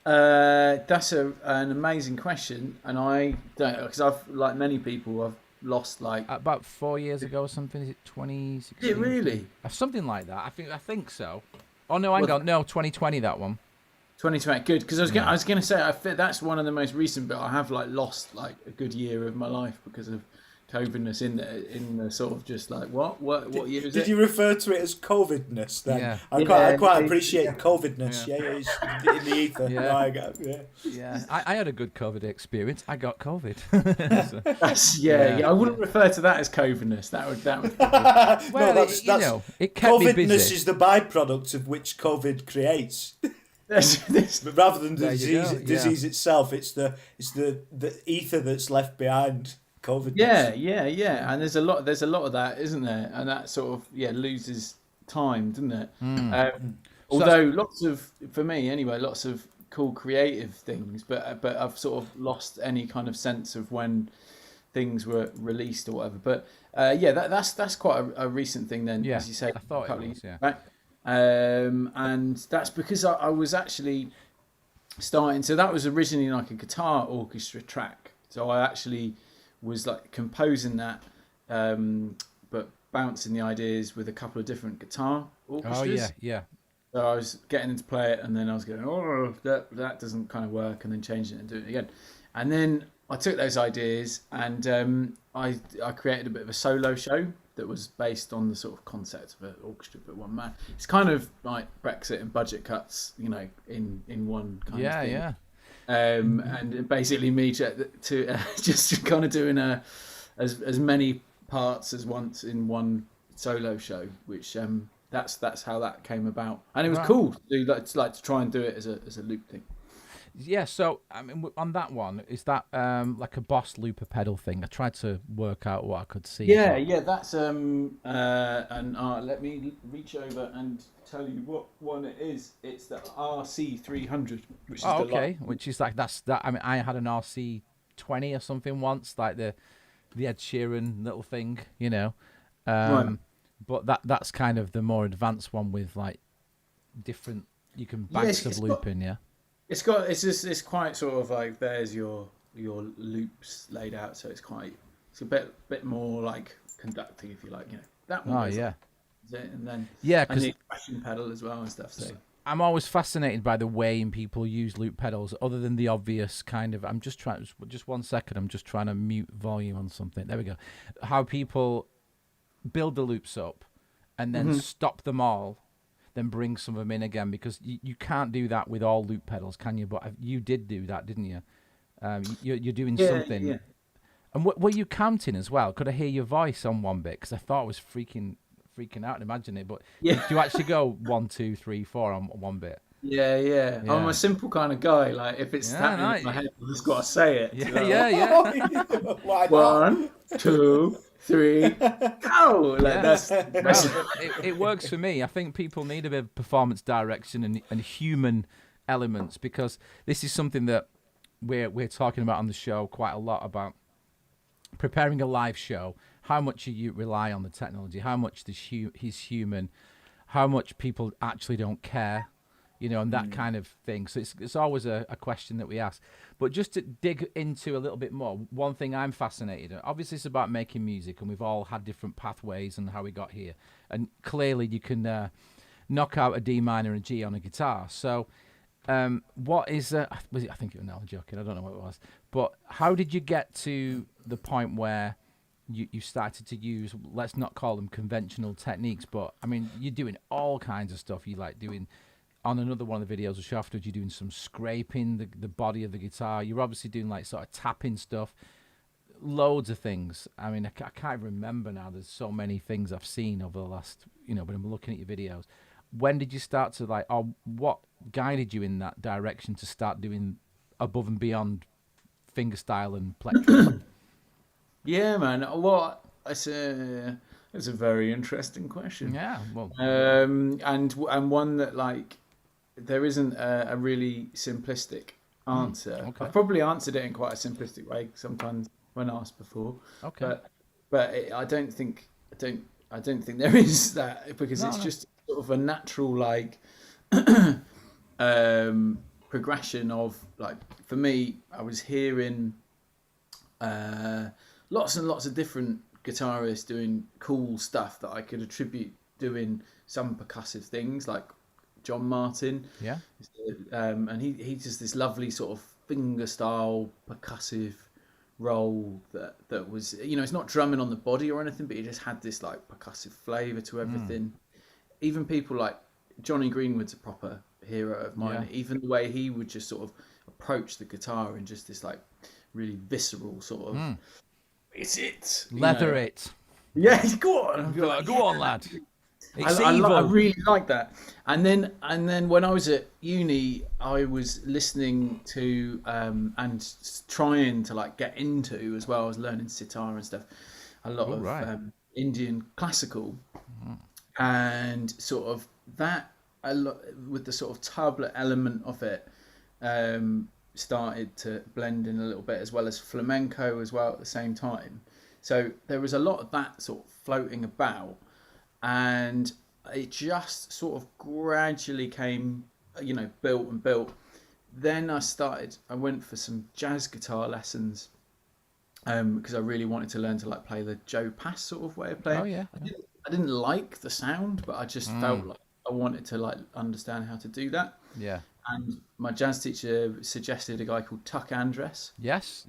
That's an amazing question, and I don't, because I've, like many people, I've lost like about 4 years ago or something. Is it 2016? Is it really? Something like that. I think so. Oh no, hang on, no, 2020 that one. 2020, good, because I was going to say that's one of the most recent, but I have like lost like a good year of my life because of COVIDness in the sort of just like what year is it? Did you refer to it as COVIDness then? Yeah. I quite appreciate COVIDness. Yeah, it's in the ether. Yeah. I had a good COVID experience. I got COVID. I wouldn't refer to that as COVIDness. That would well, no, that's it kept me busy. COVIDness is the byproduct of which COVID creates. But rather than the disease itself, it's the ether that's left behind. COVID. Yeah, and there's a lot of that, isn't there? And that sort of loses time, doesn't it? Although for me anyway, lots of cool creative things, but I've sort of lost any kind of sense of when things were released or whatever. But that's quite a recent thing then, as you say. I thought it was, right? And that's because I was actually starting. So that was originally like a guitar orchestra track. So I actually was like composing that, but bouncing the ideas with a couple of different guitar orchestras. Oh yeah. So I was getting into play it, and then I was going, that doesn't kind of work, and then changing it and doing it again. And then I took those ideas and I created a bit of a solo show that was based on the sort of concept of an orchestra but one man. It's kind of like Brexit and budget cuts, in one kind of thing. Yeah. And basically me to just kind of doing as many parts as once in one solo show, which that's how that came about, and it was cool to do to try and do it as a loop thing. Yeah, so I mean, on that one, is that like a Boss looper pedal thing? I tried to work out what I could see. Yeah, that's and let me reach over and tell you what one it is. It's the RC300, which is which is like that. I mean, I had an RC20 or something once, like the Ed Sheeran little thing, Right. But that's kind of the more advanced one with like different. You can banks of looping, yeah. It's quite sort of like there's your loops laid out, so it's a bit more like conducting, if you like, that one. Oh yeah. And then because the crashing pedal as well and stuff. So I'm always fascinated by the way people use loop pedals, other than the obvious kind of. I'm just trying. Just 1 second. I'm just trying to mute volume on something. There we go. How people build the loops up and then stop them all. Then bring some of them in again, because you can't do that with all loop pedals, can you? But you did do that, didn't you? You're doing something. Yeah. And were you counting as well? Could I hear your voice on one bit? Because I thought I was freaking out and imagine it. But do you actually go 1, 2, 3, 4 on one bit? Yeah. I'm a simple kind of guy. Like if it's happening in my head, I've just got to say it. Yeah. 1, 2, 3, go! Like, that's Well, it works for me. I think people need a bit of performance direction and human elements, because this is something that we're talking about on the show quite a lot, about preparing a live show. How much you rely on the technology, how much is human, how much people actually don't care, and that kind of thing. So it's always a question that we ask. But just to dig into a little bit more, one thing I'm fascinated in, obviously it's about making music, and we've all had different pathways and how we got here. And clearly you can knock out a D minor and a G on a guitar. So what is, I think you're now joking, I don't know what it was. But how did you get to the point where you started to use, let's not call them conventional techniques, but I mean, you're doing all kinds of stuff. You like doing, on another one of the videos, which afterwards, you're doing some scraping the body of the guitar. You're obviously doing like sort of tapping stuff, loads of things. I mean, I can't remember now. There's so many things I've seen over the last, when I'm looking at your videos. When did you start to like, or what guided you in that direction to start doing above and beyond fingerstyle and plectrum? Yeah, man. Well, it's a very interesting question. Yeah, well, and one that, like, there isn't a really simplistic answer. okay. I've probably answered it in quite a simplistic way sometimes when asked before. Okay. But I don't think there is that, because it's just sort of a natural, like, progression of, like, for me, I was hearing lots and lots of different guitarists doing cool stuff that I could attribute doing some percussive things, like John Martin. Yeah. And he does this lovely sort of finger style percussive roll that was, it's not drumming on the body or anything, but he just had this like percussive flavour to everything. Even people like Johnny Greenwood's a proper hero of mine. Yeah. Even the way he would just sort of approach the guitar in just this like really visceral sort of, it's it. Leather it. Yeah, go on. Go on, lad. I really like that. And then when I was at uni, I was listening to and trying to like get into, as well as learning sitar and stuff, a lot of Indian classical, and sort of that a lot with the sort of tabla element of it. Started to blend in a little bit, as well as flamenco as well at the same time. So there was a lot of that sort of floating about, and it just sort of gradually came, built and built. Then I went for some jazz guitar lessons, because I really wanted to learn to like play the Joe Pass sort of way of playing. Oh yeah. I didn't like the sound, but I just felt like I wanted to like understand how to do that. Yeah. And my jazz teacher suggested a guy called Tuck Andress. Yes.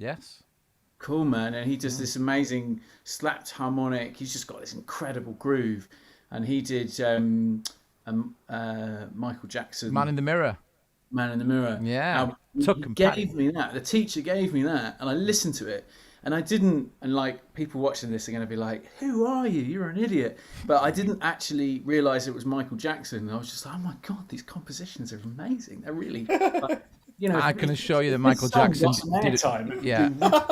Cool, man. And he does this amazing slapped harmonic. He's just got this incredible groove. And he did Michael Jackson. Man in the Mirror. Yeah. Tuck he and gave me that. The teacher gave me that. And I listened to it. And I didn't, and like people watching this are going to be like, who are you? You're an idiot. But I didn't actually realise it was Michael Jackson. I was just like, oh my God, these compositions are amazing. They're really, like, I can assure you that Michael Jackson did it. Yeah. But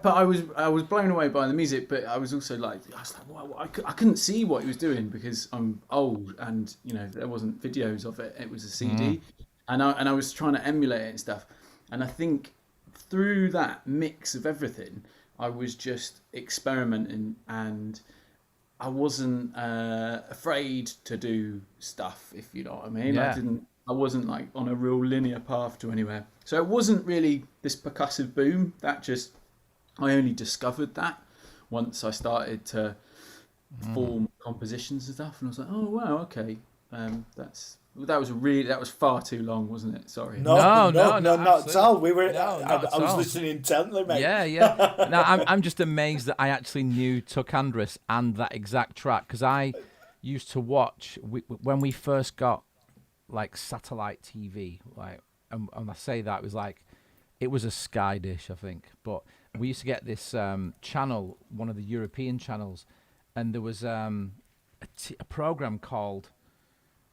I was blown away by the music, but I was also like, wow, I couldn't see what he was doing because I'm old, and there wasn't videos of it. It was a CD, and I was trying to emulate it and stuff. And I think through that mix of everything, I was just experimenting, and I wasn't afraid to do stuff, if you know what I mean. Yeah. I wasn't like on a real linear path to anywhere. So it wasn't really this percussive boom. I only discovered that once I started to form compositions and stuff, and I was like, oh wow, okay, that was far too long, wasn't it? Sorry. No, not at all. We were. I was all. listening intently, mate. Yeah. No, I'm just amazed that I actually knew Tuck Andress and that exact track, because I used to watch when we first got like satellite TV, like, and I say that it was a Sky dish, I think, but we used to get this channel, one of the European channels, and there was a program called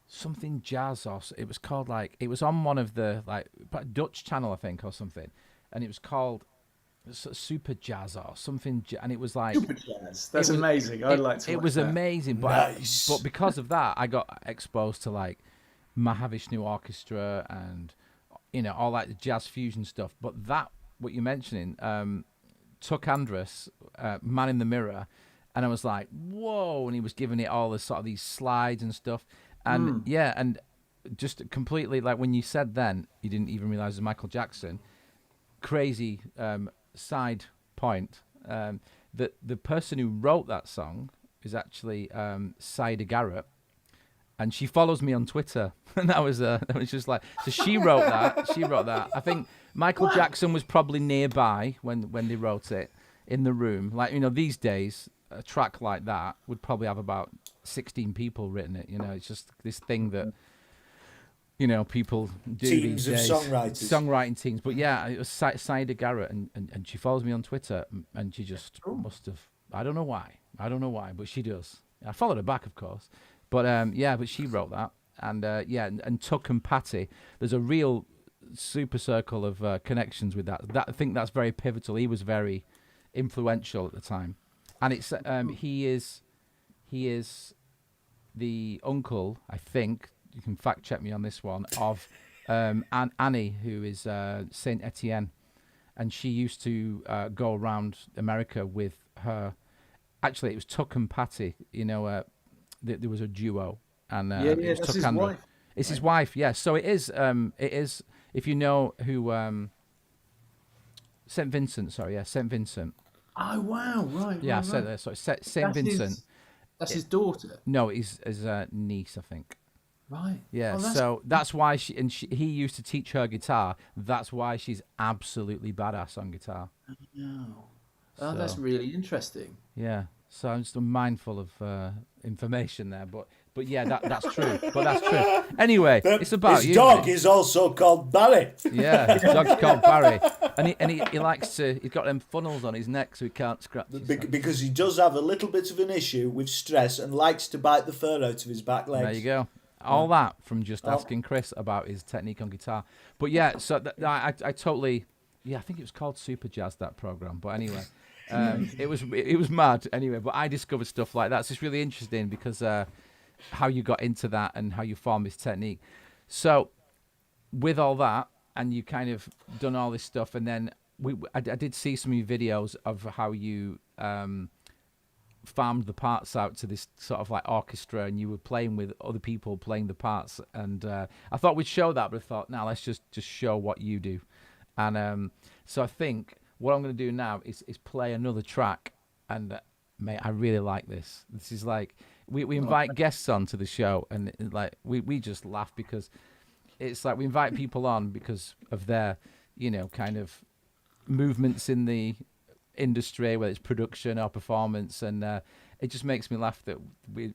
something jazz, or it was called it was on one of the Dutch channel, I think, or something, and it was called super jazz or something, and it was like Super jazz. That's amazing. I'd like to. It watch was that. amazing, but because of that, I got exposed to like Mahavishnu Orchestra and all like jazz fusion stuff. But that what you're mentioning, Tuck Andrus, Man in the Mirror, and I was like, whoa! And he was giving it all the sort of these slides and stuff, and and just completely like when you said then you didn't even realize it was Michael Jackson. Crazy side point that the person who wrote that song is actually Saida Garrett, and she follows me on Twitter, and that was just like, so she wrote that. I think Michael Jackson was probably nearby when they wrote it in the room. Like these days a track like that would probably have about 16 people written it. It's just this thing that people do Teams these days. of songwriters. Songwriting teams. But yeah, it was Saida Garrett, and she follows me on Twitter, and she just must have, I don't know why, but she does. I followed her back, of course. But but she wrote that. And and Tuck and Patty, there's a real super circle of connections with that. I think that's very pivotal. He was very influential at the time. And it's he is the uncle, I think, you can fact check me on this one, of Annie, who is Saint Etienne, and she used to go around America with her. Actually, it was Tuck and Patty. There was a duo, and it was that's Tuck his and wife. It's his wife. Yeah, so it is. If you know who Saint Vincent. Sorry, yeah, Saint Vincent. Oh wow! Right. Yeah, right, I said right. that. Sorry, Saint Vincent. That's his daughter. No, his niece, I think. Right. Yeah, Oh, so that's why he used to teach her guitar. That's why she's absolutely badass on guitar. Oh, that's really interesting. Yeah, so I'm just mindful of information there, but yeah, that's true. But that's true. Anyway, it's about his you. dog mate. is also called Barry. Yeah, his dog's called Barry, and he likes to. He's got them funnels on his neck, so he can't scratch. Because he does have a little bit of an issue with stress and likes to bite the fur out of his back legs. There you go. All that from just asking Chris about his technique on guitar. But yeah, so I totally, I think it was called Super Jazz, that program. But anyway, it was mad anyway. But I discovered stuff like that. So it's really interesting because how you got into that and how you formed this technique. So with all that, and you kind of done all this stuff, and then I did see some of your videos of how you farmed the parts out to this sort of like orchestra, and you were playing with other people playing the parts, and I thought we'd show that, but I thought, now let's just show what you do. And so I think what I'm going to do now is play another track, and mate, I really like this. This is like we invite guests on to the show, and like we just laugh because it's like we invite people on because of their kind of movements in the industry, whether it's production or performance, and it just makes me laugh that we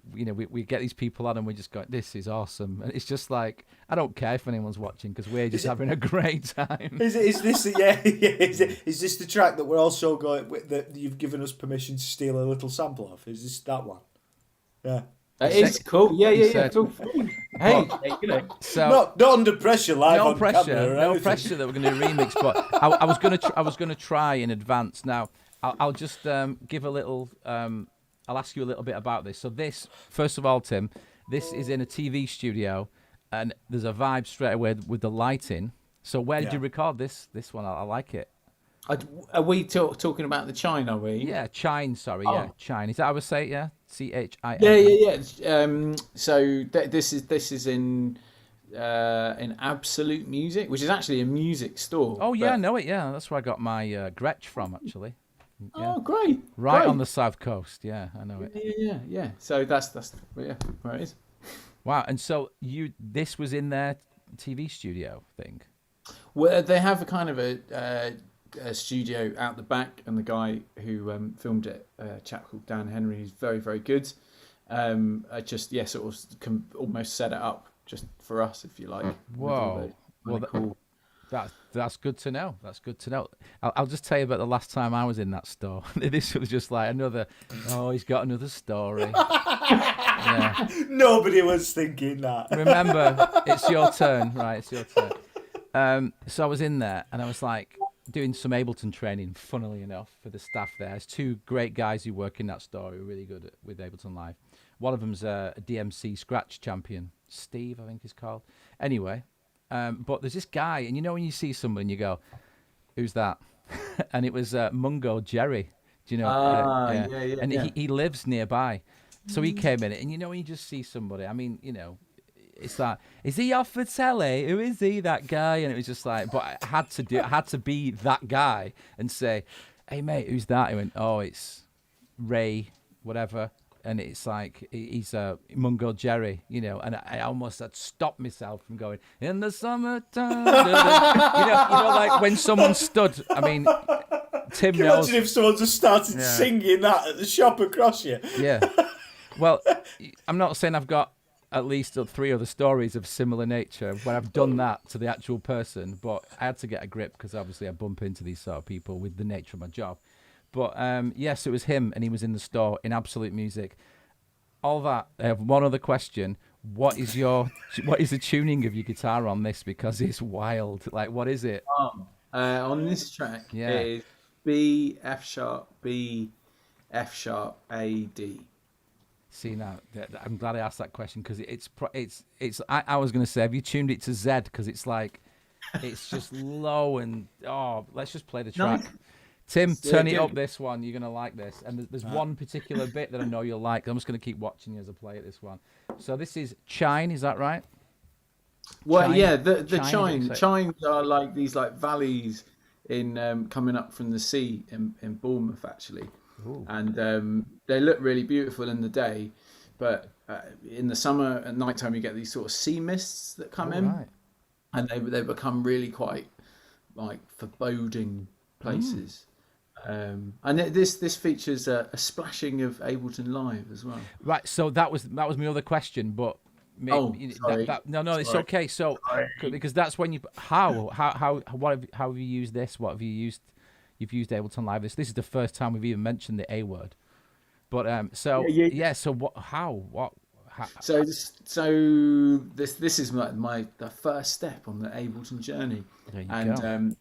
get these people on and we just go, this is awesome, and it's just like, I don't care if anyone's watching because we're just having a great time. Is this is this the track that we're also going with, that you've given us permission to steal a little sample of? Is this that one? Yeah. It's cool. Yeah. Cool. Hey, So not under pressure, live no on pressure, camera or no anything. pressure that we're going to do a remix. But I was gonna try in advance. Now I'll just give a little. I'll ask you a little bit about this. So this, first of all, Tim, this is in a TV studio, and there's a vibe straight away with the lighting. So where did you record this one? I like it. Are we talking about the Chine? Are we? Yeah, Chine. Sorry, yeah, Chine. Is that how I would say it? Yeah, CHINE. Yeah. So this is in Absolute Music, which is actually a music store. Oh yeah, I know it. Yeah, that's where I got my Gretsch from, actually. Yeah. Oh, great! Right great. on the south coast. Yeah, I know it. Yeah. So that's where it is. Wow. And so this was in their TV studio thing. Well, they have a kind of a studio out the back, and the guy who filmed it, a chap called Dan Henry, who's very, very good. Sort of can almost set it up just for us, if you like. Whoa. Well, cool. That's good to know. That's good to know. I'll just tell you about the last time I was in that store. This was just like another. Oh, he's got another story. Yeah. Nobody was thinking that. Remember, it's your turn, right? It's your turn. So I was in there, and I was like, doing some Ableton training, funnily enough, for the staff there. There's two great guys who work in that store who are really good with Ableton Live. One of them's a DMC scratch champion, Steve, I think he's called. Anyway, but there's this guy, and you know when you see someone, you go, "Who's that?" And it was Mungo Jerry. Do you know? Yeah. And he lives nearby, so he came in, and you know when you just see somebody, I mean, you know. It's like, is he off for telly? Who is he, that guy? And it was just like, but I had to be that guy and say, hey mate, who's that? He went, oh, it's Ray, whatever. And it's like, he's Mungo Jerry, you know. And I almost had stopped myself from going, in the summertime. you know, like when someone stood, I mean, Tim Can you knows. imagine if someone just started singing that at the shop across you? Yeah. Well, I'm not saying I've got at least 3 other stories of similar nature where I've done that to the actual person, but I had to get a grip because obviously I bump into these sort of people with the nature of my job. But yes, it was him, and he was in the store in Absolute Music. All that. I have one other question. What is the tuning of your guitar on this? Because it's wild. Like, what is it? On this track, it is B, F sharp, B, F sharp, A, D. See, now I'm glad I asked that question because it's. I was going to say, have you tuned it to Z? Because it's like, it's just low and let's just play the track. No. Tim, turn it up. This one, you're going to like this. And there's one particular bit that I know you'll like. I'm just going to keep watching you as I play it. This one. So this is Chine. Is that right? Well, Chine? Yeah, the Chines are like these like valleys in coming up from the sea in Bournemouth actually. Ooh. And they look really beautiful in the day, but in the summer at nighttime you get these sort of sea mists that come in, right. And they become really quite like foreboding places. And this features a splashing of Ableton Live as well. Right. So that was my other question, but maybe, sorry. No, it's okay. So because that's when you how have you used this? What have you used? You've used Ableton Live. This is the first time we've even mentioned the A word. But so what? How? So this is the first step on the Ableton journey. There you go.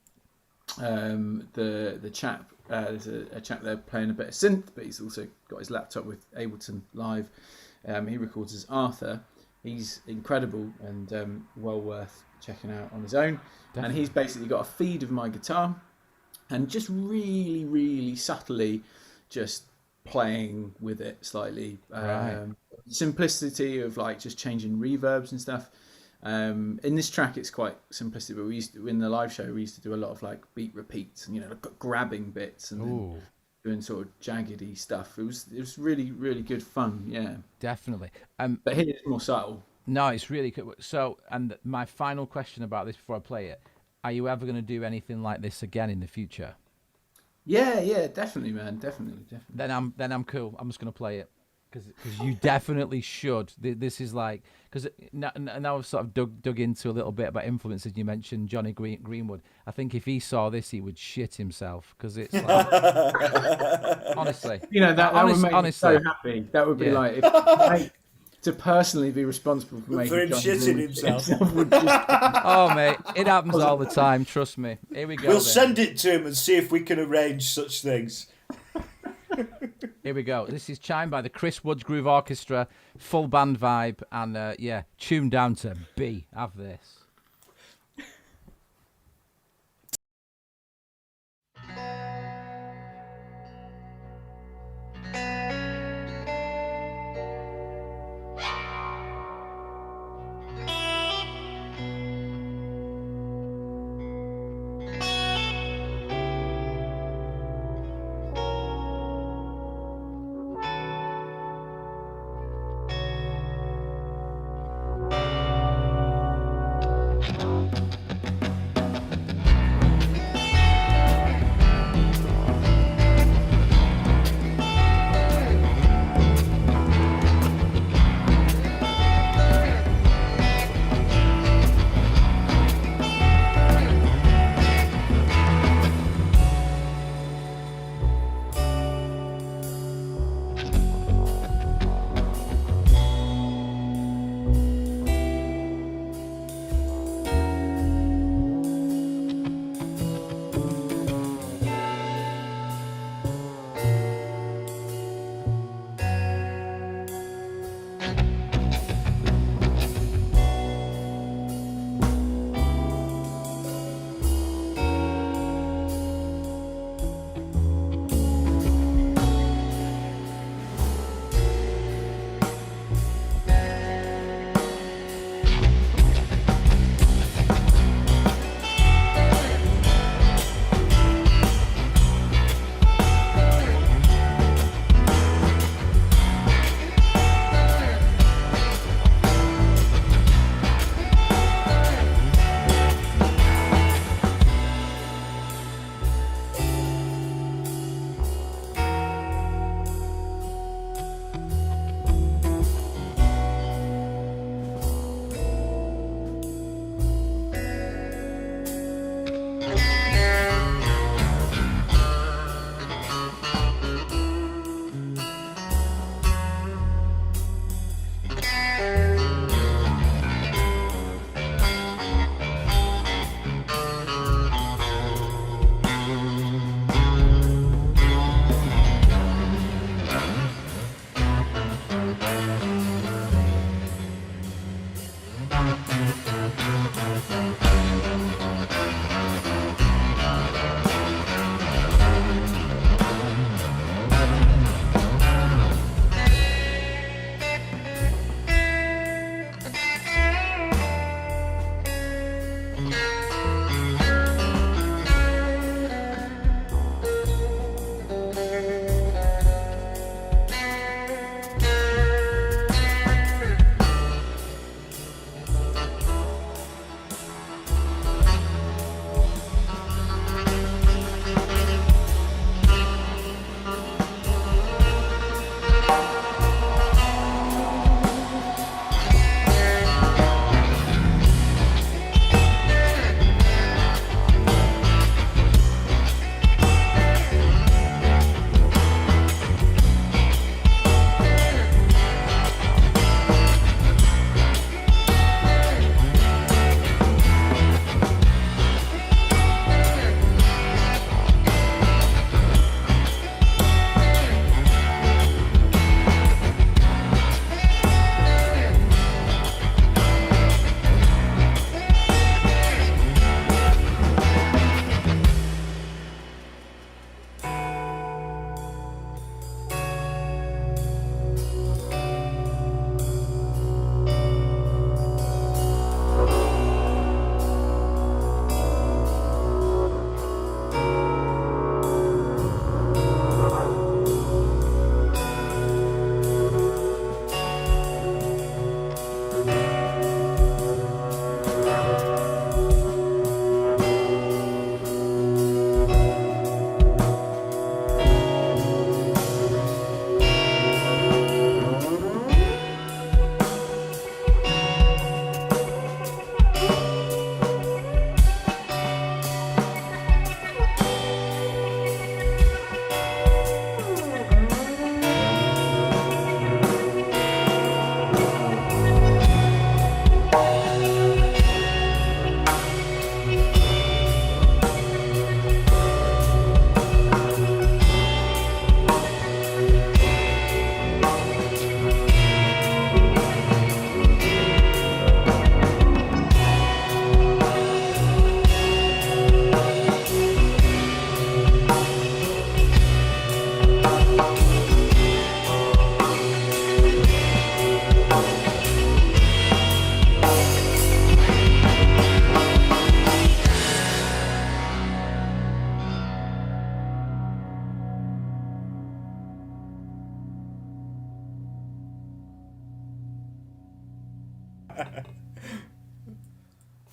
The chap there's a chap there playing a bit of synth, but he's also got his laptop with Ableton Live. He records as Arthur. He's incredible and well worth checking out on his own. Definitely. And he's basically got a feed of my guitar. And just really, really subtly just playing with it slightly. Right. Simplicity of like just changing reverbs and stuff. In this track, it's quite simplistic, but we used to, in the live show, we used to do a lot of like beat repeats and, grabbing bits and then doing sort of jaggedy stuff. It was really, really good fun. Yeah, definitely. But here it's more subtle. No, it's really good. So, and my final question about this before I play it. Are you ever going to do anything like this again in the future? Yeah, definitely, man, definitely. Then I'm cool. I'm just going to play it because you definitely should. This is like because now I've sort of dug into a little bit about influences. You mentioned Johnny Greenwood. I think if he saw this, he would shit himself because it's like, honestly. That would make me so happy. That would be like. To personally be responsible for making him shitting himself. Oh, mate, it happens all the time. Trust me. Here we go. We'll send it to him and see if we can arrange such things. Here we go. This is Chime by the Woods Groove Orchestra, full band vibe, and tuned down to B. Have this.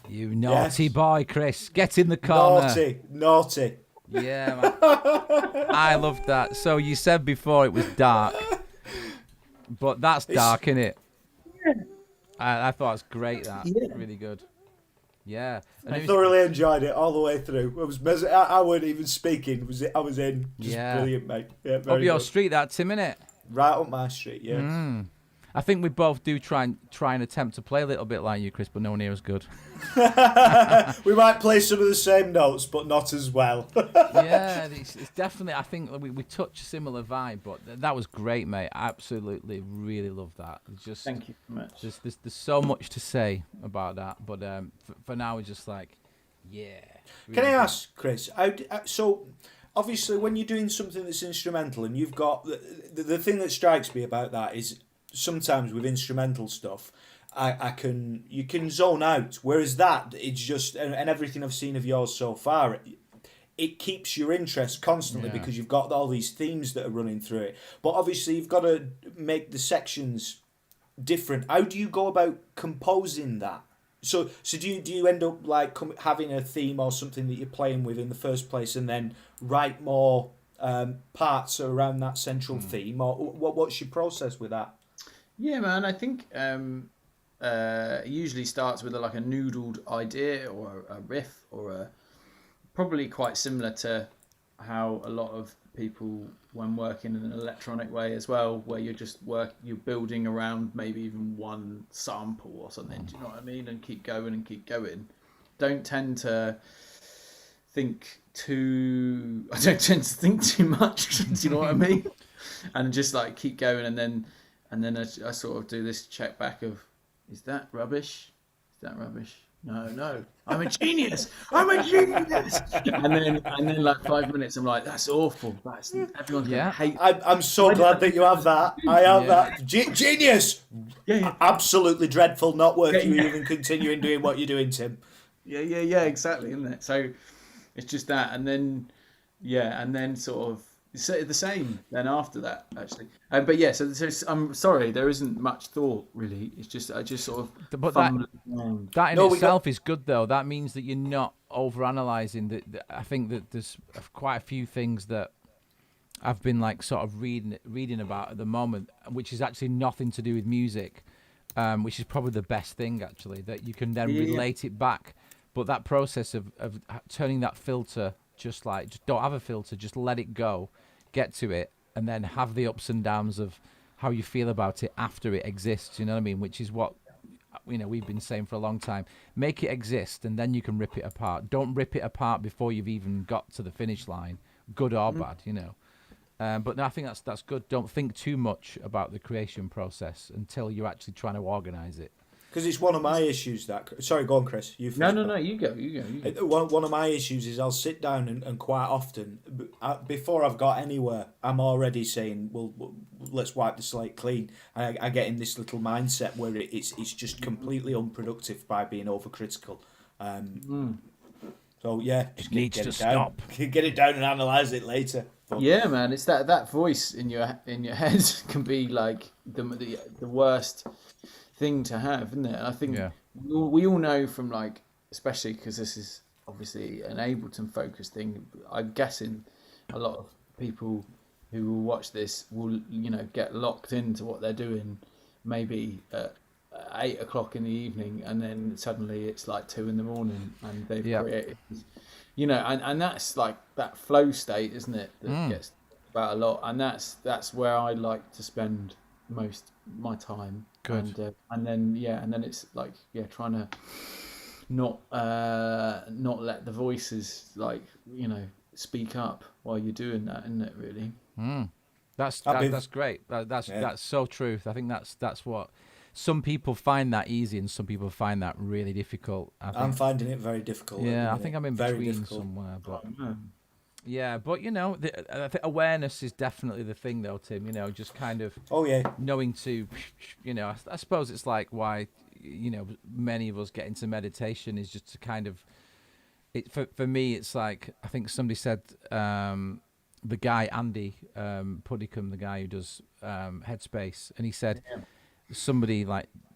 You naughty boy, Chris. Get in the corner. Naughty. Yeah, man. I loved that. So you said before it was dark, but that's dark, isn't it? I thought it was great. That really good. Yeah, and I thoroughly enjoyed it all the way through. I weren't even speaking. I was in. Just brilliant, mate. Yeah, up your street, that Tim, innit? Right up my street. Yeah. I think we both do try and attempt to play a little bit like you, Chris, but no one here is good. We might play some of the same notes, but not as well. Yeah, it's definitely. I think we touch a similar vibe, but that was great, mate. Absolutely, really loved that. Just thank you so much. There's so much to say about that, but for now, we're just like, yeah. Really Can I ask, Chris? So, obviously, when you're doing something that's instrumental, and you've got the thing that strikes me about that is sometimes with instrumental stuff, you can zone out. Whereas that, it's just, and everything I've seen of yours so far, it keeps your interest constantly because you've got all these themes that are running through it. But obviously, you've got to make the sections different. How do you go about composing that? So do you end up like having a theme or something that you're playing with in the first place, and then write more parts around that central theme, or what's your process with that? Yeah, man. I think it usually starts with a noodled idea or a riff, or probably quite similar to how a lot of people, when working in an electronic way as well, where you're building around maybe even one sample or something. Do you know what I mean? And keep going and keep going. Don't tend to think too. I don't tend to think too much. Do you know what I mean? And just keep going, and then I sort of do this check back of, is that rubbish? Is that rubbish? No, I'm a genius. I'm a genius. And then 5 minutes, I'm like, that's awful. Everyone's gonna hate. I'm so glad that you have that. I have that. Genius. Yeah. Absolutely dreadful. Not worth you even continuing doing what you're doing, Tim. Yeah, exactly, isn't it? So it's just that, and then sort of the same then after that, actually. But yeah, so I'm sorry, there isn't much thought really. It's just I just sort of. But that in itself is good though. That means that you're not overanalyzing. I think that there's quite a few things that I've been sort of reading about at the moment, which is actually nothing to do with music, which is probably the best thing actually, that you can then relate it back. But that process of turning that filter, just don't have a filter, just let it go, get to it, and then have the ups and downs of how you feel about it after it exists, you know what I mean? Which is what we've been saying for a long time. Make it exist, and then you can rip it apart. Don't rip it apart before you've even got to the finish line, good or bad, But no, I think that's good. Don't think too much about the creation process until you're actually trying to organize it. Because it's one of my issues Sorry, go on, Chris. No, you go. One of my issues is I'll sit down and quite often, before I've got anywhere, I'm already saying, well, let's wipe the slate clean. I get in this little mindset where it's just completely unproductive by being overcritical. So yeah, just needs to stop. Get it down and analyse it later. But, yeah, man, it's that voice in your head can be the worst thing to have, isn't it? And I think we all know from especially because this is obviously an Ableton focused thing, I'm guessing a lot of people who will watch this will get locked into what they're doing maybe at 8 o'clock in the evening, and then suddenly it's 2 in the morning and they've created and that's that flow state, isn't it, that gets about a lot, and that's where I like to spend most my time. Good. And then it's trying to not let the voices speak up while you're doing that, isn't it, really? That's great. That's so true. I think that's what some people find that easy and some people find that really difficult. I'm finding it very difficult. Yeah, I think I'm in between somewhere, but yeah, but I think awareness is definitely the thing, though, Tim. Just kind of knowing to, I suppose it's why many of us get into meditation is just to kind of. For me, it's I think somebody said the guy Andy Puddicombe, the guy who does Headspace, and he said somebody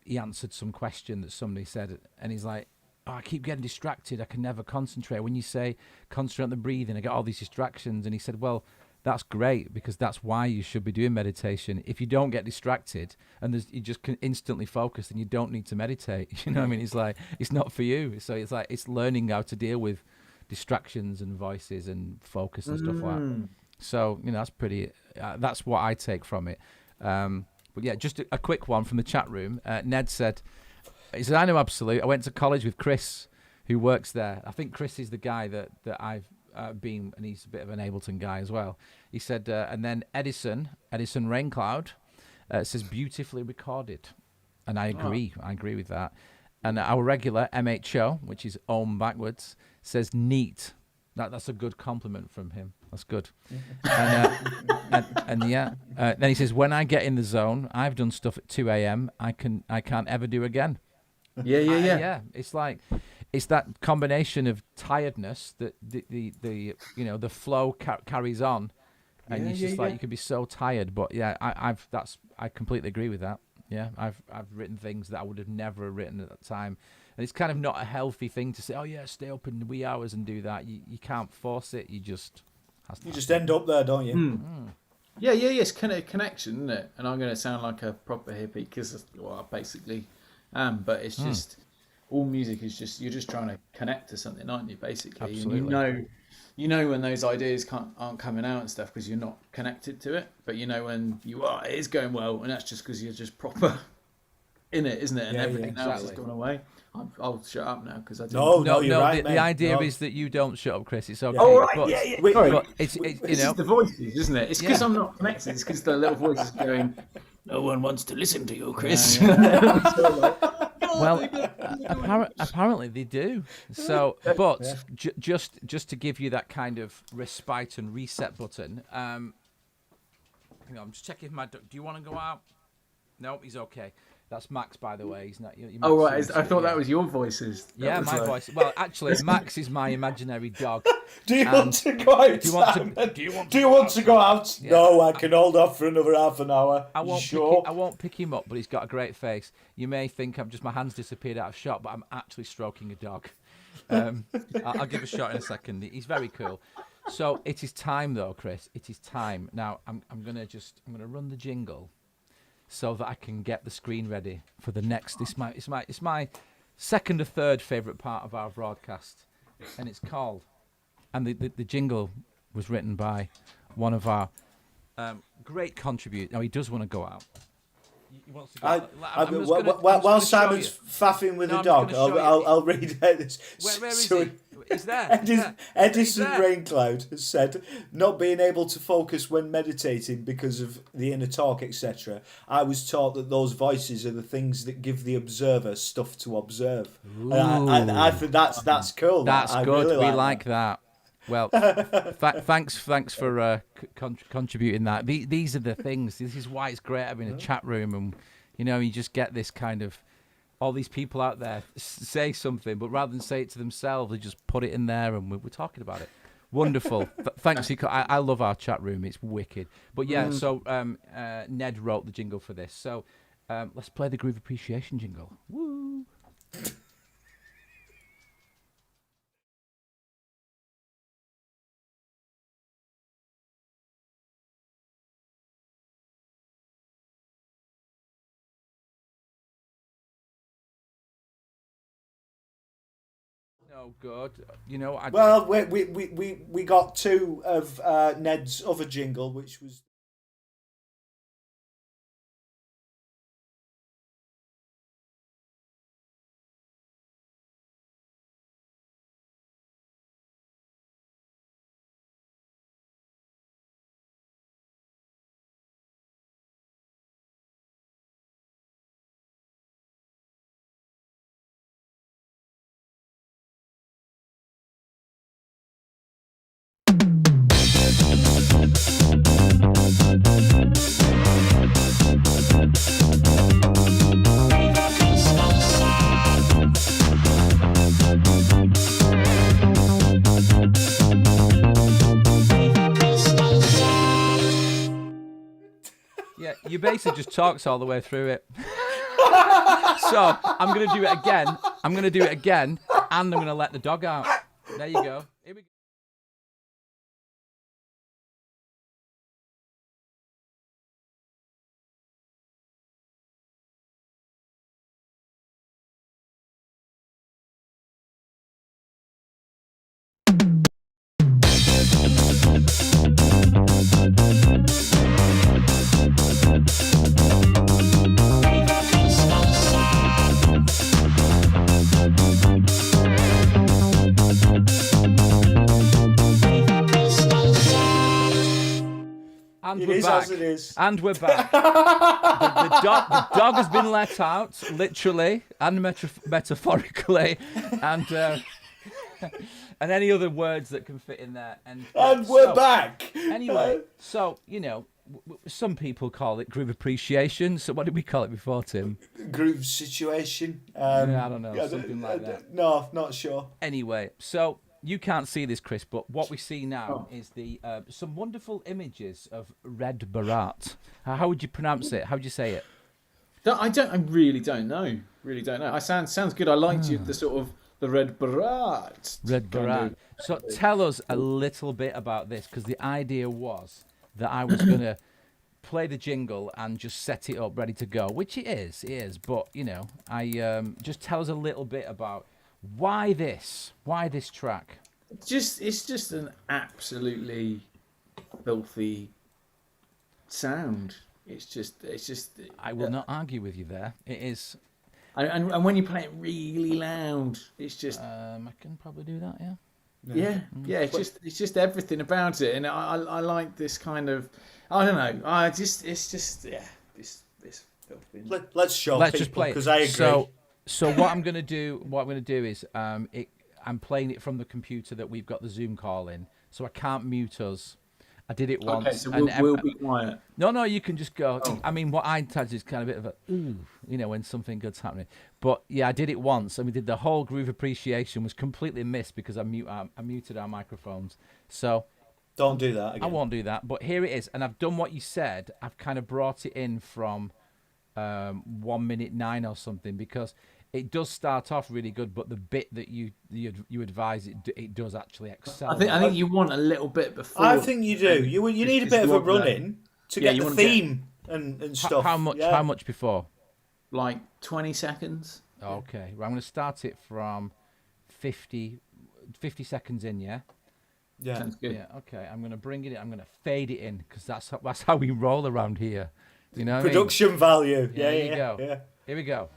he answered some question that somebody said, and he's like, oh, I keep getting distracted. I can never concentrate. When you say concentrate on the breathing, I get all these distractions. And he said, well, that's great, because that's why you should be doing meditation. If you don't get distracted and you just can instantly focus, then you don't need to meditate. You know what I mean? It's like, it's not for you. So it's like, it's learning how to deal with distractions and voices and focus and stuff like that. So, you know, that's pretty, that's what I take from it. But yeah, just a quick one from the chat room. Ned said, he said, I know Absolute. I went to college with Chris, who works there. I think Chris is the guy that I've been, and he's a bit of an Ableton guy as well. He said, and then Edison Raincloud says, beautifully recorded. And I agree. I agree with that. And our regular MHO, which is Ohm backwards, says neat. That's a good compliment from him. That's good. and then he says, when I get in the zone, I've done stuff at 2 a.m. I can't ever do again. Yeah. It's like, it's that combination of tiredness that the you know, the flow carries on, and it's just like you can be so tired. But yeah, I completely agree with that. Yeah, I've written things that I would have never written at that time, and it's kind of not a healthy thing to say. Oh yeah, stay up in the wee hours and do that. You can't force it. You just end up there, don't you? Yeah. It's kind of a connection, isn't it? And I'm going to sound like a proper hippie, because that's what I basically am. But it's just, all music is just, you're just trying to connect to something, aren't you? Basically, Absolutely. And you know when those ideas aren't coming out and stuff because you're not connected to it. But you know when it is going well, and that's just because you're just proper in it, isn't it? And everything else has gone away. I'll shut up now because I don't. No, you're right, the idea is that you don't shut up, Chris. It's okay. Oh, right, but, Sorry. but it's you know, the voices, isn't it? It's because I'm not connected. It's because the little voice is going, no one wants to listen to you, Chris. Well, apparently they do. So, but just to give you that kind of respite and reset button. Hang on, I'm just checking if my. Do you want to go out? No, he's okay. That's Max, by the way. He's not. Oh right, I thought that was your voices. Yeah, my voice. Well, actually, Max is my imaginary dog. Do you want to go out? Do you want to go out? Yeah. No, I can hold off for another half an hour. I won't pick him up, but he's got a great face. You may think my hands disappeared out of shot, but I'm actually stroking a dog. I'll give a shot in a second. He's very cool. So it is time, though, Chris. It is time. Now I'm gonna run the jingle, so that I can get the screen ready for the next. It's my second or third favourite part of our broadcast, and it's called. And the jingle was written by one of our great contributors. Now he does want to go out. He wants to go. While Simon's faffing with the dog, I'll read out this. Where is he? Is there? Edison Raincloud has said, not being able to focus when meditating because of the inner talk, etc. I was taught that those voices are the things that give the observer stuff to observe. I think that's cool. That's good. Really we like that. Well, thanks for contributing that. These are the things. This is why it's great having a chat room, and you just get this kind of all these people out there say something, but rather than say it to themselves, they just put it in there, and we're talking about it. Wonderful. Thanks. I love our chat room. It's wicked. But yeah, so Ned wrote the jingle for this. So let's play the Groove Appreciation jingle. Woo! Oh, good. Well, we got two of Ned's other jingle, which was. Yeah, you basically just talks all the way through it. So I'm going to do it again. I'm going to do it again, and I'm going to let the dog out. There you go. Here we go. And It we're is back. as it is. And we're back. the dog has been let out, literally and metaphorically, and any other words that can fit in there. And we're back. Anyway, so, some people call it groove appreciation. So what did we call it before, Tim? Groove situation. I don't know, something like that. No, not sure. Anyway, so you can't see this, Chris, but what we see now is the some wonderful images of Red Barat. How would you pronounce it? How would you say it? I really don't know. Really don't know. Sounds good. I liked you, the sort of the Red Barat. Red Barat. So tell us a little bit about this, because the idea was that I was going to play the jingle and just set it up ready to go, which it is. But, I just tell us a little bit about why this track. It's just an absolutely filthy sound. It's just. I will not argue with you there. It is. And when you play it really loud, it's just. I can probably do that. Yeah. Yeah. It's just everything about it, and I like this kind of. I don't know. This filthy. Let's show Let's people, just play it. because I agree. So what I'm going to do is I'm playing it from the computer that we've got the Zoom call in, so I can't mute us. I did it once. Okay, so we'll be quiet. No, you can just go. Oh. I mean, what I touch is kind of a bit of a ooh, when something good's happening. But yeah, I did it once, and we did the whole groove appreciation was completely missed because I muted our microphones. So Don't do that again. I won't do that. But here it is, and I've done what you said. I've kind of brought it in from 1 minute 9 or something, because it does start off really good, but the bit that you advise it does actually excel. I think you want a little bit before. I think you do. You need a bit of a run in to get the theme and stuff. How much before? Like 20 seconds. Okay, well, I'm going to start it from 50 seconds in. Yeah. Yeah. Sounds good. Yeah. Okay, I'm going to bring it in. I'm going to fade it in, because that's how we roll around here. You know. Production value. Yeah. There you go. Yeah. Here we go.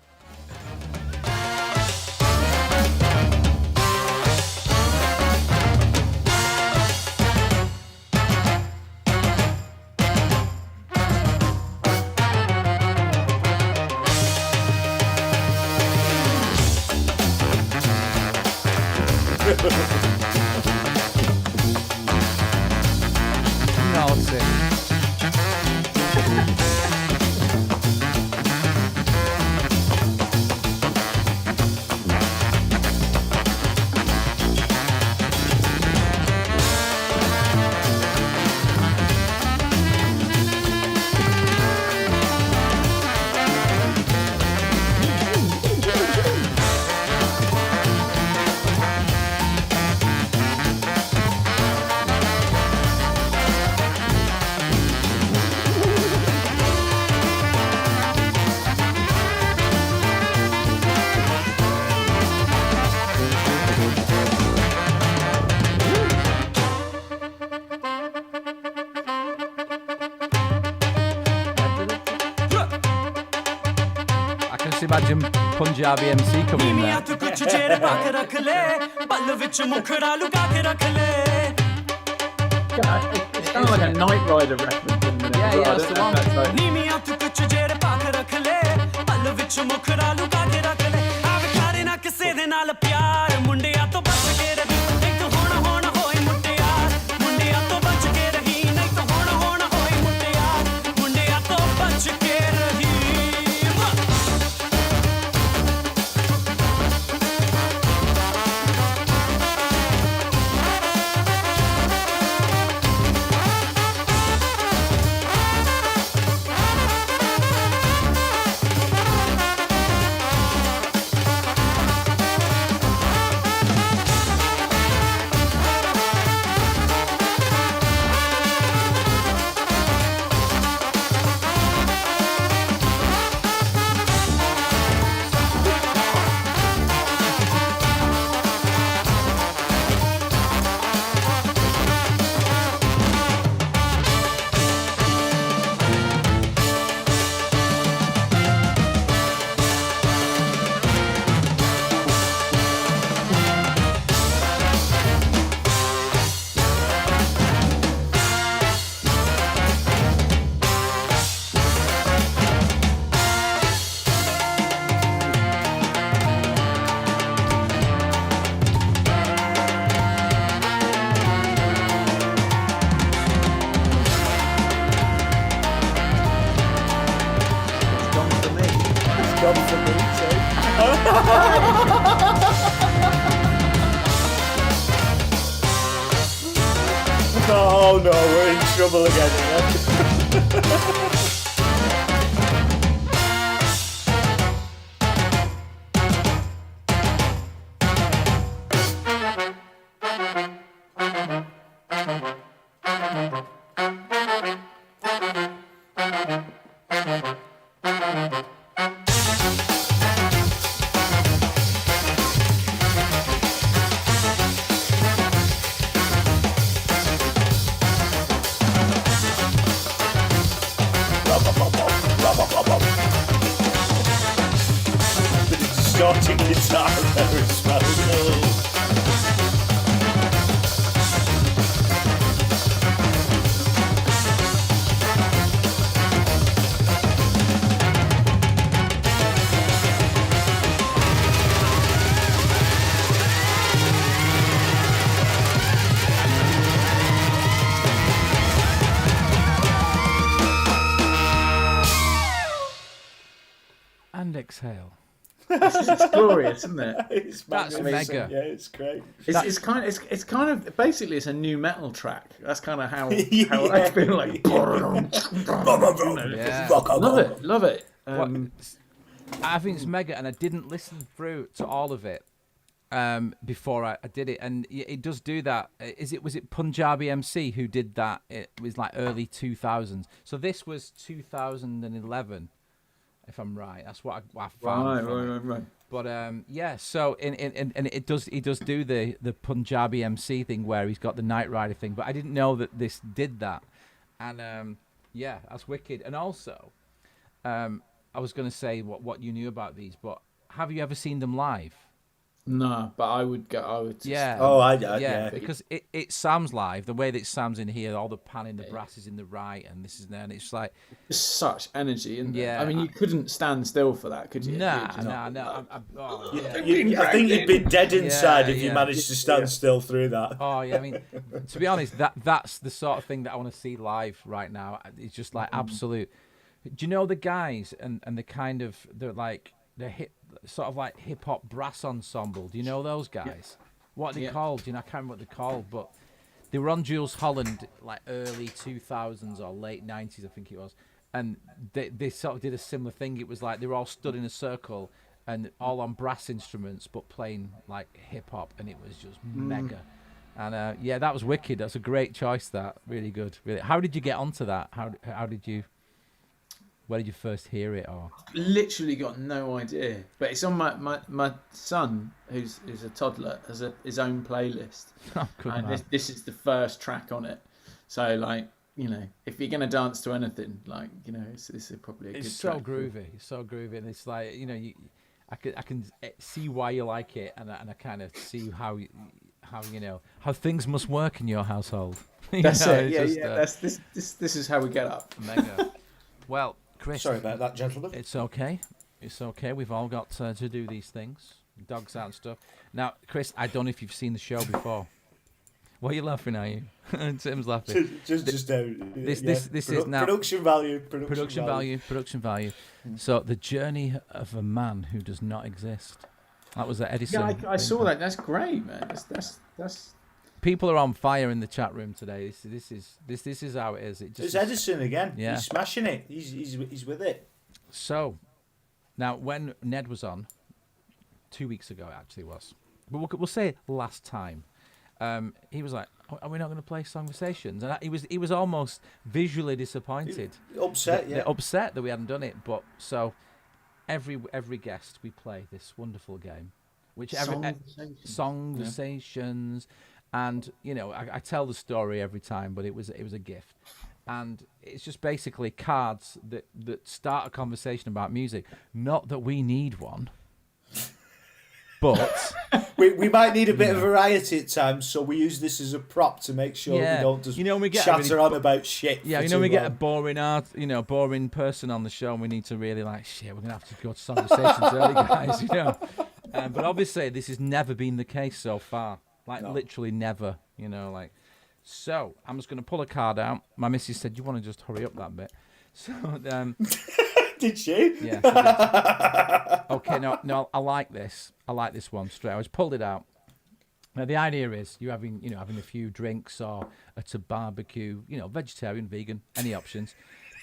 Naughty. Imagine Punjabi MC coming in there. कुछ chair पाक रख ले पल विच मुखड़ा लुका के रख ले It sounds like a Knight Rider reference. Yeah, that's the one. नीमिया तू कुछ चेर पाक रख ले पल विच मुखड़ा लुका के रख ले आवे करे ना किसे दे नाल प्यार मुंडिया तो बच के रही नहीं तो होण होई मुंडियार मुंडिया तो बच के रही नहीं तो होण होई मुंडियार मुंडिया तो बच के रही Oh no, we're in trouble again. Distorting guitar there as well. And exhale. It's glorious, isn't it? It's That's magnificent. mega. Yeah, it's great. It's kind of basically it's a new metal track. That's kind of how Yeah. I feel like. Yeah. Love it. I think it's mega, and I didn't listen through to all of it before I did it, and it does do that. Was it Punjabi MC who did that? It was like early 2000s. So this was 2011, if I'm right. That's what I found. Right. But yeah, so and he does do the Punjabi MC thing where he's got the Knight Rider thing, but I didn't know that this did that, and yeah, that's wicked. And also, I was going to say what you knew about these, but have you ever seen them live? No, but I would go. I would. Just, Yeah. Oh, Yeah, because it sounds live. The way that it sounds in here, all the panning, the brass is in the right, and this is there, and it's like It's such energy, isn't Yeah, it? I mean, you couldn't stand still for that, could you? nah. I think you'd be dead inside if you yeah. managed to stand still through that. Oh yeah, I mean, to be honest, that's the sort of thing that I want to see live right now. It's just like absolute. Do you know the guys and the kind of the sort of like hip hop brass ensemble? Do you know those guys? What are they called? You know, I can't remember what they're called, but they were on Jules Holland like early 2000s or late 90s, I think it was, and they sort of did a similar thing. It was like they were all stood in a circle and all on brass instruments, but playing like hip hop, and it was just mega. And yeah, that was wicked. That's a great choice. That really good. Really. How did you get onto that? How did you? Where did you first hear it? Or Literally got no idea. But it's on my son, who's a toddler, has his own playlist. oh, good And man. this is the first track on it. So like, you know, if you're gonna dance to anything, like, you know, this is probably a good It's so track. groovy. It's so groovy, and it's like, you know, I can see why you like it, and I kind of see how you know how things must work in your household. You That's know, it. it's Yeah, just, yeah. This is how we get up. mega. Well, Chris, Sorry about that, gentlemen. it's okay. It's okay. We've all got to do these things. Dogs out and stuff. Now, Chris, I don't know if you've seen the show before. What are you laughing at? You? Tim's laughing. Just This is now production value. Production value. So, the journey of a man who does not exist. That was the Edison. Yeah, I saw that. That's great, man. That's. People are on fire in the chat room today. This is how it is. It's Edison again. Yeah. He's smashing it. He's with it. So, now when Ned was on, 2 weeks ago it actually was, but we'll say last time, he was like, "Are we not going to play Songversations?" And he was almost visually disappointed, Upset, yeah. upset that we hadn't done it. But so every guest we play this wonderful game, which Songversations. And you know, I tell the story every time, but it was a gift, and it's just basically cards that start a conversation about music. Not that we need one, but We might need a bit of variety at times, so we use this as a prop to make sure we don't just we get chatter on about shit. Yeah, for we too get a long. boring person on the show, and we need to really we're gonna have to go to Songversations early, guys. You know, but obviously this has never been the case so far. Literally never, you know, So, I'm just going to pull a card out. My missus said, you want to just hurry up that bit. So, Did she? yeah. She did. Okay, no, I like this. I like this one straight. I just pulled it out. Now, the idea is you having a few drinks or a barbecue, vegetarian, vegan, any options.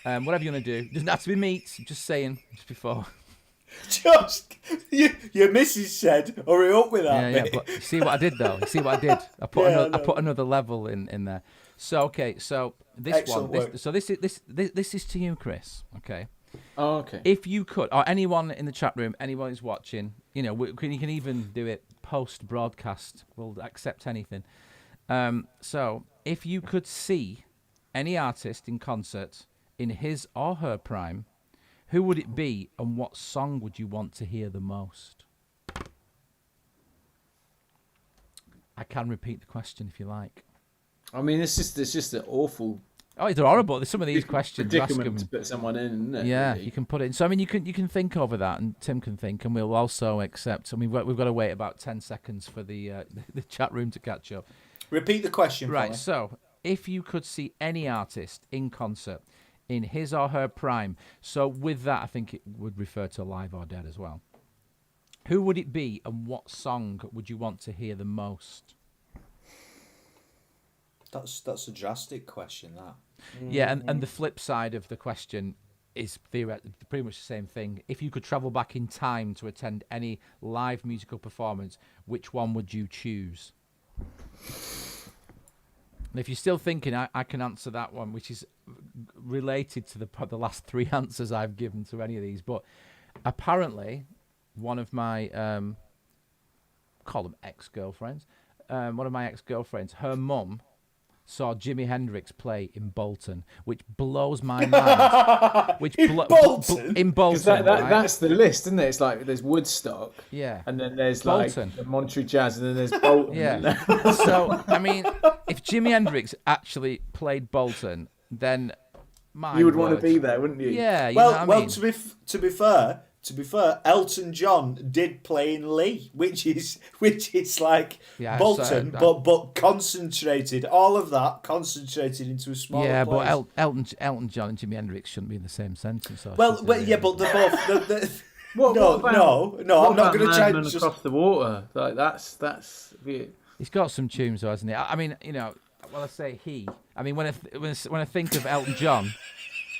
Whatever you want to do. Doesn't have to be meat. Just saying, just before. Just your missus said, "Hurry up with that." Yeah. But you see what I did though. You see what I did. I put another level in there. So okay. So this Excellent one. work. This is to you, Chris. Okay. Oh, okay. If you could, or anyone in the chat room, anyone who's watching, you can even do it post broadcast. We'll accept anything. So if you could see any artist in concert in his or her prime, who would it be, and what song would you want to hear the most? I can repeat the question if you like. I mean, it's just an awful. Oh, they're horrible. There's some of these questions. Predicament to put someone in, isn't it? Yeah, really? you can put it in. So I mean, you can think over that, and Tim can think, and we'll also accept. I mean, we've got to wait about 10 seconds for the chat room to catch up. Repeat the question. Right. Polly. So, if you could see any artist in concert in his or her prime, so with that, I think it would refer to live or dead as well. Who would it be, and what song would you want to hear the most? That's a drastic question. That. Yeah, and the flip side of the question is theoretically pretty much the same thing. If you could travel back in time to attend any live musical performance, which one would you choose? And if you're still thinking, I can answer that one, which is related to the last 3 answers I've given to any of these. But apparently, one of my call them ex-girlfriends, one of my ex-girlfriends, her mum saw Jimi Hendrix play in Bolton, which blows my mind. Bolton? In Bolton, right? That's the list, isn't it? It's like there's Woodstock, Yeah. and then there's Bolton. like the Monterey Jazz, and then there's Bolton. Yeah. So I mean, if Jimi Hendrix actually played Bolton, then you would want to be there, wouldn't you? Yeah. You know what I mean? To be fair, Elton John did play in Lee, which is like Bolton, but concentrated. All of that concentrated into a smaller place. But Elton John and Jimi Hendrix shouldn't be in the same sentence. But they're both. No, I'm not going to try. Just across the water. Like that's. He's got some tunes, though, hasn't he? I mean, when I say he, I mean when I think of Elton John.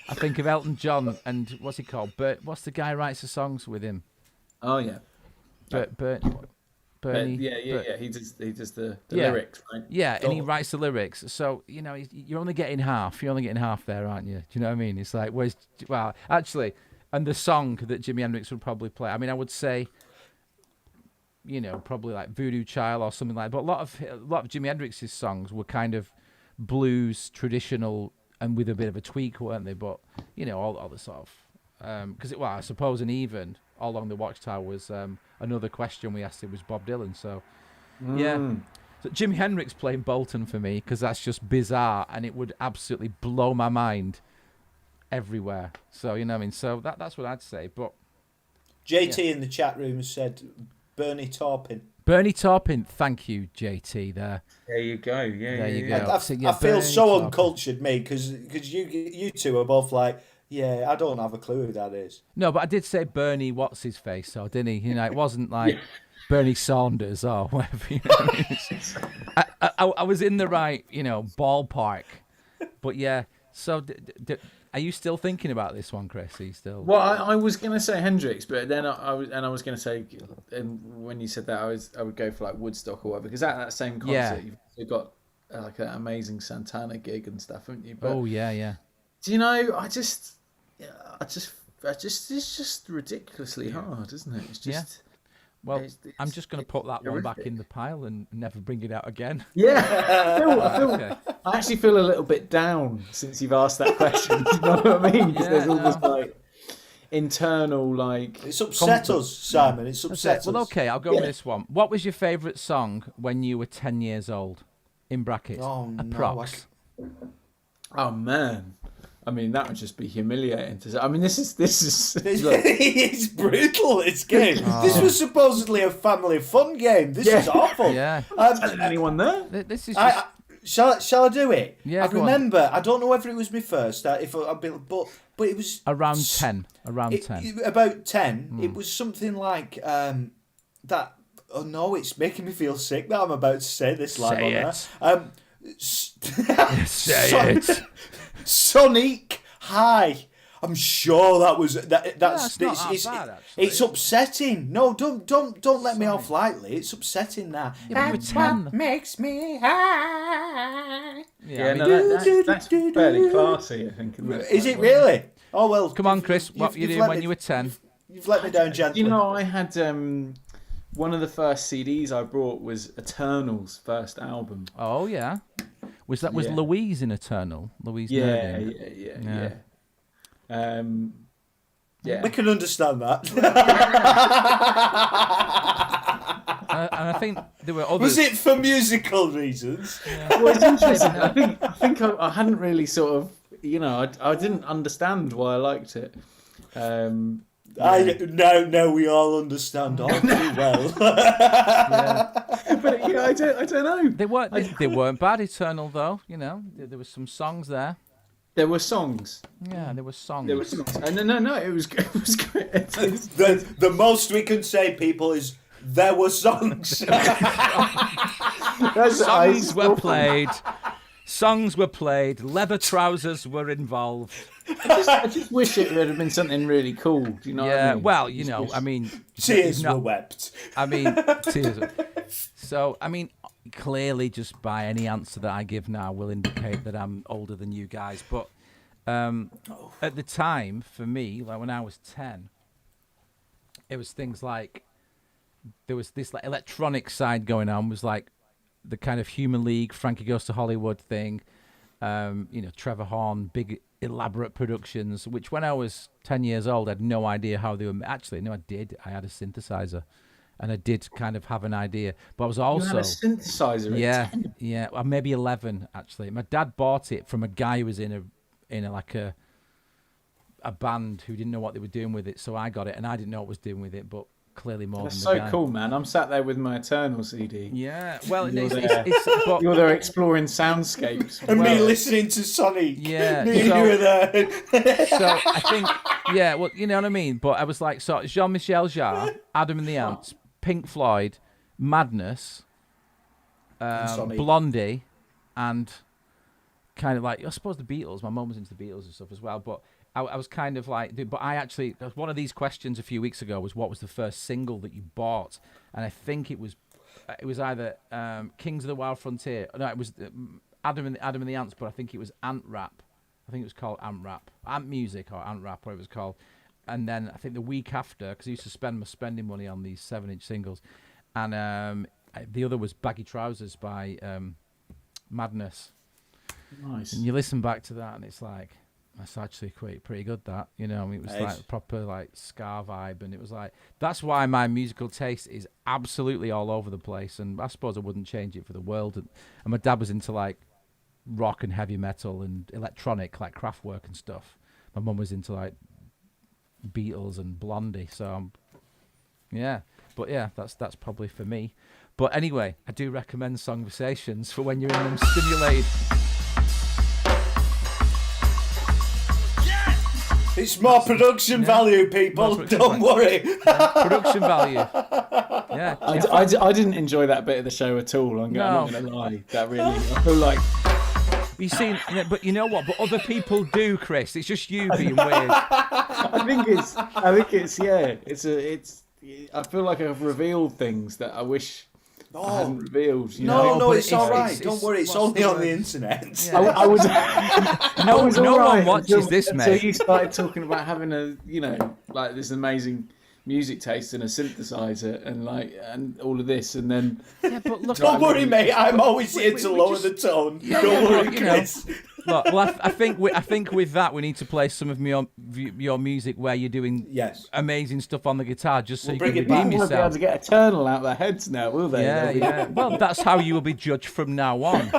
I think of Elton John and what's he called? What's the guy who writes the songs with him? Oh yeah, Bernie. Yeah. He does the lyrics, right? Yeah, and he writes the lyrics. So you're only getting half. You're only getting half there, aren't you? Do you know what I mean? It's like actually, and the song that Jimi Hendrix would probably play. I mean, I would say, probably like Voodoo Child or something like that. But a lot of Jimi Hendrix's songs were kind of blues, traditional. And with a bit of a tweak, weren't they? But all the sort of because I suppose, and even All Along the Watchtower was another question we asked him was Bob Dylan. So so Jimi Hendrix playing Bolton for me because that's just bizarre and it would absolutely blow my mind everywhere. So you know what I mean. So that's what I'd say. But JT in the chat room has said Bernie Taupin. Bernie Taupin, thank you, JT. There you go. Yeah, there you go. I feel so uncultured, me, because you two are both like, yeah, I don't have a clue who that is. No, but I did say Bernie, what's his face, so didn't he? It wasn't like Bernie Saunders or whatever. I was in the right, ballpark. But yeah, so are you still thinking about this one, Chris? Are you still? Well, I was gonna say Hendrix, but then I was gonna say, and when you said that, I would go for like Woodstock or whatever, because at that same concert you've got like an amazing Santana gig and stuff, haven't you? But, yeah. Do you know? It's just ridiculously hard, isn't it? It's just. Well, I'm just going to put that one back in the pile and never bring it out again. Yeah, I actually feel a little bit down since you've asked that question. You know what I mean? Because there's all this like internal like. It's upset us, Simon. It's upset us. Well, okay, I'll go with this one. What was your favourite song when you were 10 years old? In brackets, approx. No, oh man. I mean, that would just be humiliating to say. I mean, this is. It's brutal. This game. This was supposedly a family fun game. This is awful. Yeah. Anyone there? This is. Just... Shall I do it? Yeah. I remember. I don't know whether it was me first. But it was around 10. Around 10. About 10. It was something like that. Oh no, it's making me feel sick that I'm about to say this live Say on it. there. Say it. Sonic High. I'm sure that was that. That's not that bad, actually. It's upsetting. No, don't let me off lightly. It's upsetting that. Yeah, but you were 10. Makes me high. Yeah, I mean, no, that's fairly classy, I think. Isn't it? Is it really? Oh well. come on, Chris. What were you doing when you were 10? You've let me down gently. You know, I had one of the first CDs I brought was Eternal's first album. Oh yeah. Was Louise in Eternal? Louise Nerding? Yeah. We can understand that. And I think there were others. Was it for musical reasons? Well, it's interesting. I think I hadn't really sort of, I didn't understand why I liked it. Now we all understand all too well. But I don't know. They weren't bad. Eternal though. There was some songs there. There were songs. Yeah, there were songs. No, it was great. The most we can say, people, is there were songs. Songs were played. Songs were played. Leather trousers were involved. I just wish it would have been something really cool. Do you know what I mean? Well, Tears were wept. Tears. So, clearly, just by any answer that I give now will indicate that I'm older than you guys. But at the time, for me, like when I was 10, it was things like there was this like electronic side going on. Was like the kind of Human League, Frankie Goes to Hollywood thing. Trevor Horn, big elaborate productions. Which when I was 10 years old, I had no idea how they were. Actually, no, I did. I had a synthesizer. And I did kind of have an idea, but I was also you had a synthesizer. Yeah, well, maybe 11 actually. My dad bought it from a guy who was in a band who didn't know what they were doing with it, so I got it, and I didn't know what I was doing with it, but clearly more. That's than so the guy. cool, man. I'm sat there with my Eternal CD. Yeah, well, You're but there exploring soundscapes, And me listening to Sonic. Yeah, Me and you were there. So I think, yeah, well, you know what I mean. But I was like, so Jean-Michel Jarre, Adam and the Ants, Pink Floyd, Madness, Blondie, and kind of like, I suppose the Beatles. My mum was into the Beatles and stuff as well. But I was kind of like, but I actually, one of these questions a few weeks ago was, what was the first single that you bought? And I think it was either Kings of the Wild Frontier. No, it was Adam and the Ants, but I think it was Ant Rap. I think it was called Ant Rap, Ant Music or Ant Rap, whatever it was called. And then I think the week after, because I used to spend my spending money on these 7-inch singles, and the other was Baggy Trousers by Madness. Nice. And you listen back to that, and it's like, that's actually pretty good. That it was like proper like ska vibe, and it was like, that's why my musical taste is absolutely all over the place. And I suppose I wouldn't change it for the world. And my dad was into like rock and heavy metal and electronic, like Kraftwerk and stuff. My mum was into like Beatles and Blondie, so that's probably for me. But anyway, I do recommend Songversations for when you're in them stimulated. It's more production value, people. Don't worry. Production value. Yeah. I didn't enjoy that bit of the show at all. I'm not going to lie. That really, I feel like. You've seen, but you know what? But other people do, Chris. It's just you being weird. I think it's I feel like I've revealed things that I wish I hadn't revealed. No, it's all right. Don't worry, it's only on the internet. Yeah. I was no one watches this, mate. Until you started talking about having like this amazing music taste and a synthesizer and all of this, and then but look, don't worry, mate. I'm always here to lower the tone. Don't worry, Chris. Look, well, I think with that we need to play some of your music where you're doing amazing stuff on the guitar, just so you can redeem yourself. They'll be able to get Eternal out of their heads now, will they? Yeah. Well, that's how you will be judged from now on,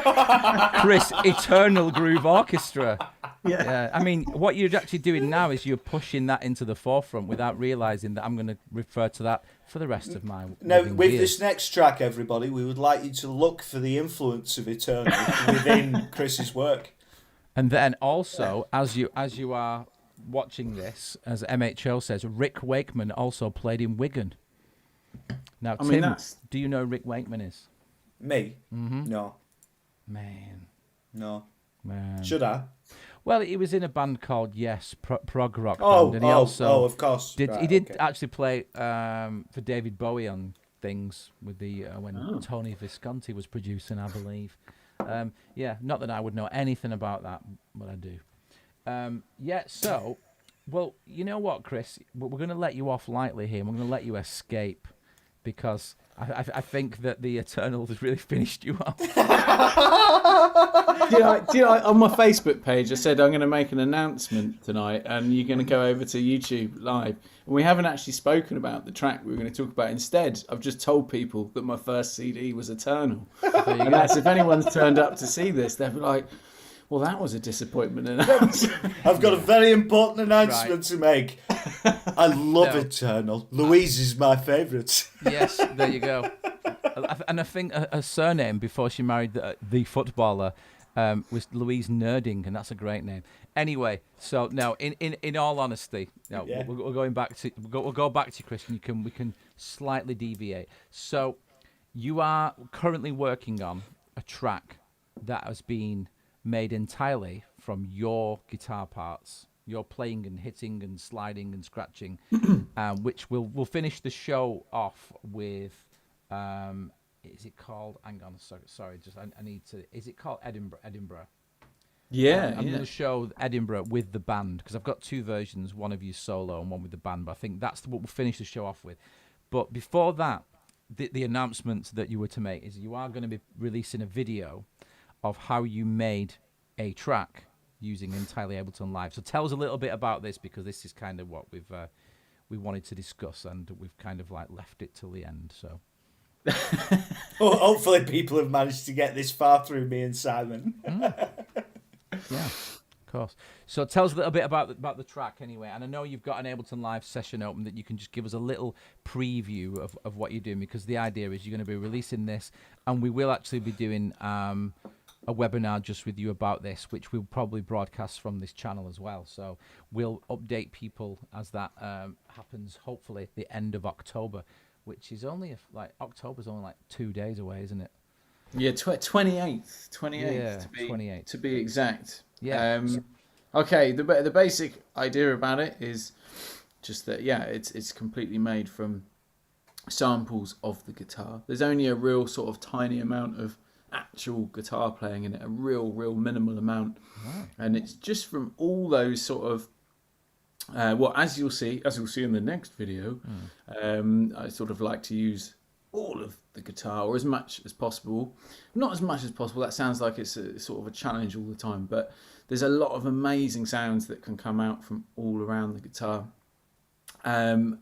Chris. Eternal Groove Orchestra. Yeah. I mean, what you're actually doing now is you're pushing that into the forefront without realising that I'm going to refer to that for the rest of my Now, with years. this next track, everybody, we would like you to look for the influence of Eternal within Chris's work. And then also, as you are watching this, as MHO says, Rick Wakeman also played in Wigan. Now, I Tim, mean, do you know who Rick Wakeman is? Me? Mm-hmm. No. Man. Should I? Well, he was in a band called Yes, prog rock Oh, band, and he also of course. did. Right, he did okay. actually play for David Bowie on things with the when Tony Visconti was producing, I believe. Yeah, not that I would know anything about that, but I do. So, well, you know what, Chris? We're going to let you off lightly here. We're going to let you escape because I think that the Eternals has really finished you off. On my Facebook page, I said I'm going to make an announcement tonight, and you're going to go over to YouTube Live. And we haven't actually spoken about the track we were going to talk about. Instead, I've just told people that my first CD was Eternal. And that's, if anyone's turned up to see this, they'll be like, well, that was a disappointment announcement. I've got a very important announcement to make. I love Eternal. Louise is my favourite. Yes, there you go. And I think her surname before she married the footballer was Louise Nerding, and that's a great name. Anyway, so now, in all honesty, now we're going back to we'll go back to you, Chris, and we can slightly deviate. So, you are currently working on a track that has been made entirely from your guitar parts, your playing and hitting and sliding and scratching, which we'll finish the show off with. Is it called? Hang on, sorry. Just I need to. Is it called Edinburgh? Yeah, I'm going to show Edinburgh with the band because I've got two versions, one of you solo and one with the band. But I think that's what we'll finish the show off with. But before that, the announcement that you were to make is you are going to be releasing a video of how you made a track using entirely Ableton Live. So tell us a little bit about this because this is kind of what we wanted to discuss and we've kind of like left it till the end. So. Well, hopefully people have managed to get this far through me and Simon. Yeah, of course. So tell us a little bit about the track anyway. And I know you've got an Ableton Live session open that you can just give us a little preview of what you're doing because the idea is you're going to be releasing this and we will actually be doing a webinar just with you about this, which we'll probably broadcast from this channel as well. So we'll update people as that happens, hopefully at the end of October. Which is only October's only like 2 days away, isn't it? Yeah, 28th yeah, to be 28th. To be exact. Yeah. Okay. The basic idea about it is just that it's completely made from samples of the guitar. There's only a real sort of tiny amount of actual guitar playing in it, a real minimal amount, and it's just from all those sort of. As you'll see in the next video, I sort of like to use all of the guitar or as much as possible. Not as much as possible, that sounds like it's a sort of a challenge all the time, but there's a lot of amazing sounds that can come out from all around the guitar,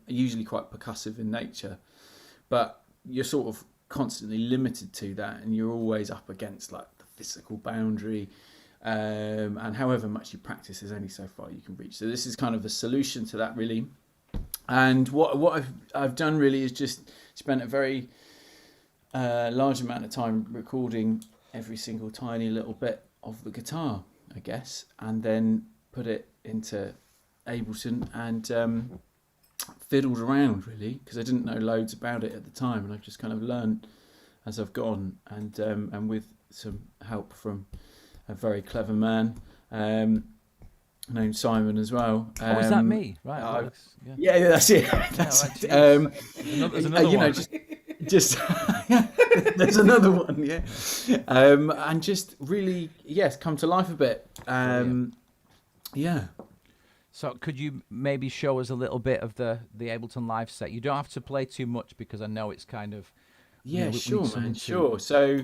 usually quite percussive in nature, but you're sort of constantly limited to that and you're always up against like the physical boundary. And however much you practice, there's only so far you can reach. So this is kind of a solution to that, really. And what I've done really is just spent a very large amount of time recording every single tiny little bit of the guitar, I guess, and then put it into Ableton and fiddled around really because I didn't know loads about it at the time, and I've just kind of learned as I've gone, and with some help from a very clever man named Simon as well. Is that me? Right. Alex. Yeah, that's it. There's another one. Just there's another one. Yeah, and just really, come to life a bit. Yeah. So could you maybe show us a little bit of the Ableton Live set? You don't have to play too much because I know it's kind of. Yeah, sure, man. Sure. So.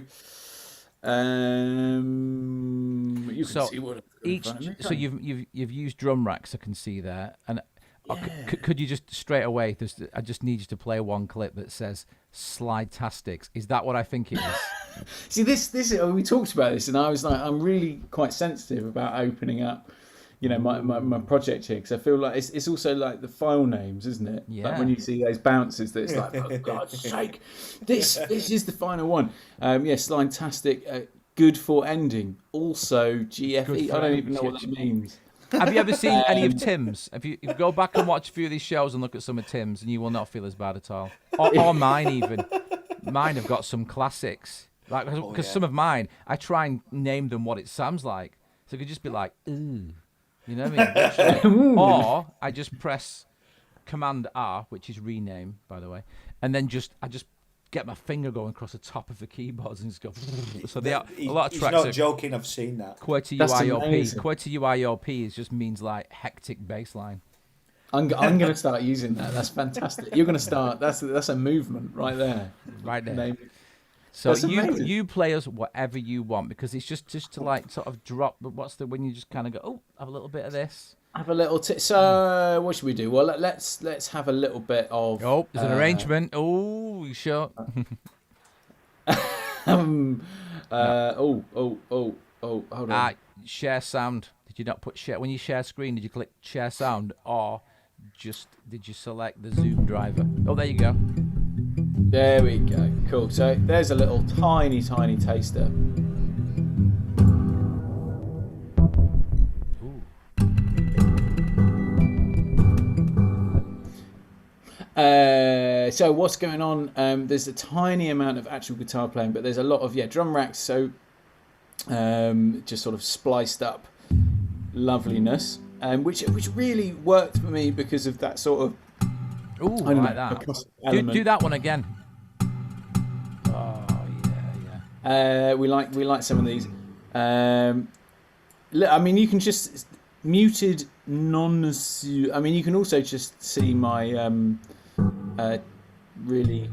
You can see what so you've used drum racks, I can see there, and could you just straight away? I just need you to play one clip that says "Slide-tastics." Is that what I think it is? See, this we talked about this, and I was like, I'm really quite sensitive about opening up, my project here because I feel like it's also like the file names, isn't it? Yeah. Like when you see those bounces, that it's like, for God's sake, this is the final one. Slide-tastic, good for ending. Also GFE. I don't even know what that means. Have you ever seen any of Tim's? If you go back and watch a few of these shows and look at some of Tim's, and you will not feel as bad at all. Or mine even. Mine have got some classics. Like, because some of mine, I try and name them what it sounds like. So it could just be like, ooh. You know what I mean? Or I just press Command R, which is rename, by the way, and then I just get my finger going across the top of the keyboards and just go. So a lot of tracks. He's not joking. I've seen that. QWERTY-UIOP. QWERTY-UIOP just means like hectic bass line. I'm going to start using that. That's fantastic. You're going to start. That's a movement right there. Right there. Name. So That's amazing. you play us whatever you want, because it's just to like sort of drop. But when you just kind of go, oh, have a little bit of this. Have a little. So what should we do? Well, let's have a little bit of. Oh, there's an arrangement. Oh, you sure? Hold on. Share sound. Did you not put share when you share screen? Did you click share sound, or did you select the Zoom driver? Oh, there you go. There we go. Cool. So there's a little tiny taster. So what's going on? There's a tiny amount of actual guitar playing, but there's a lot of drum racks. So just sort of spliced up loveliness, which really worked for me because of that sort of. Ooh, I like that. Do that one again. Oh yeah. We like some of these. I mean, you can just muted non. I mean, you can also just see my really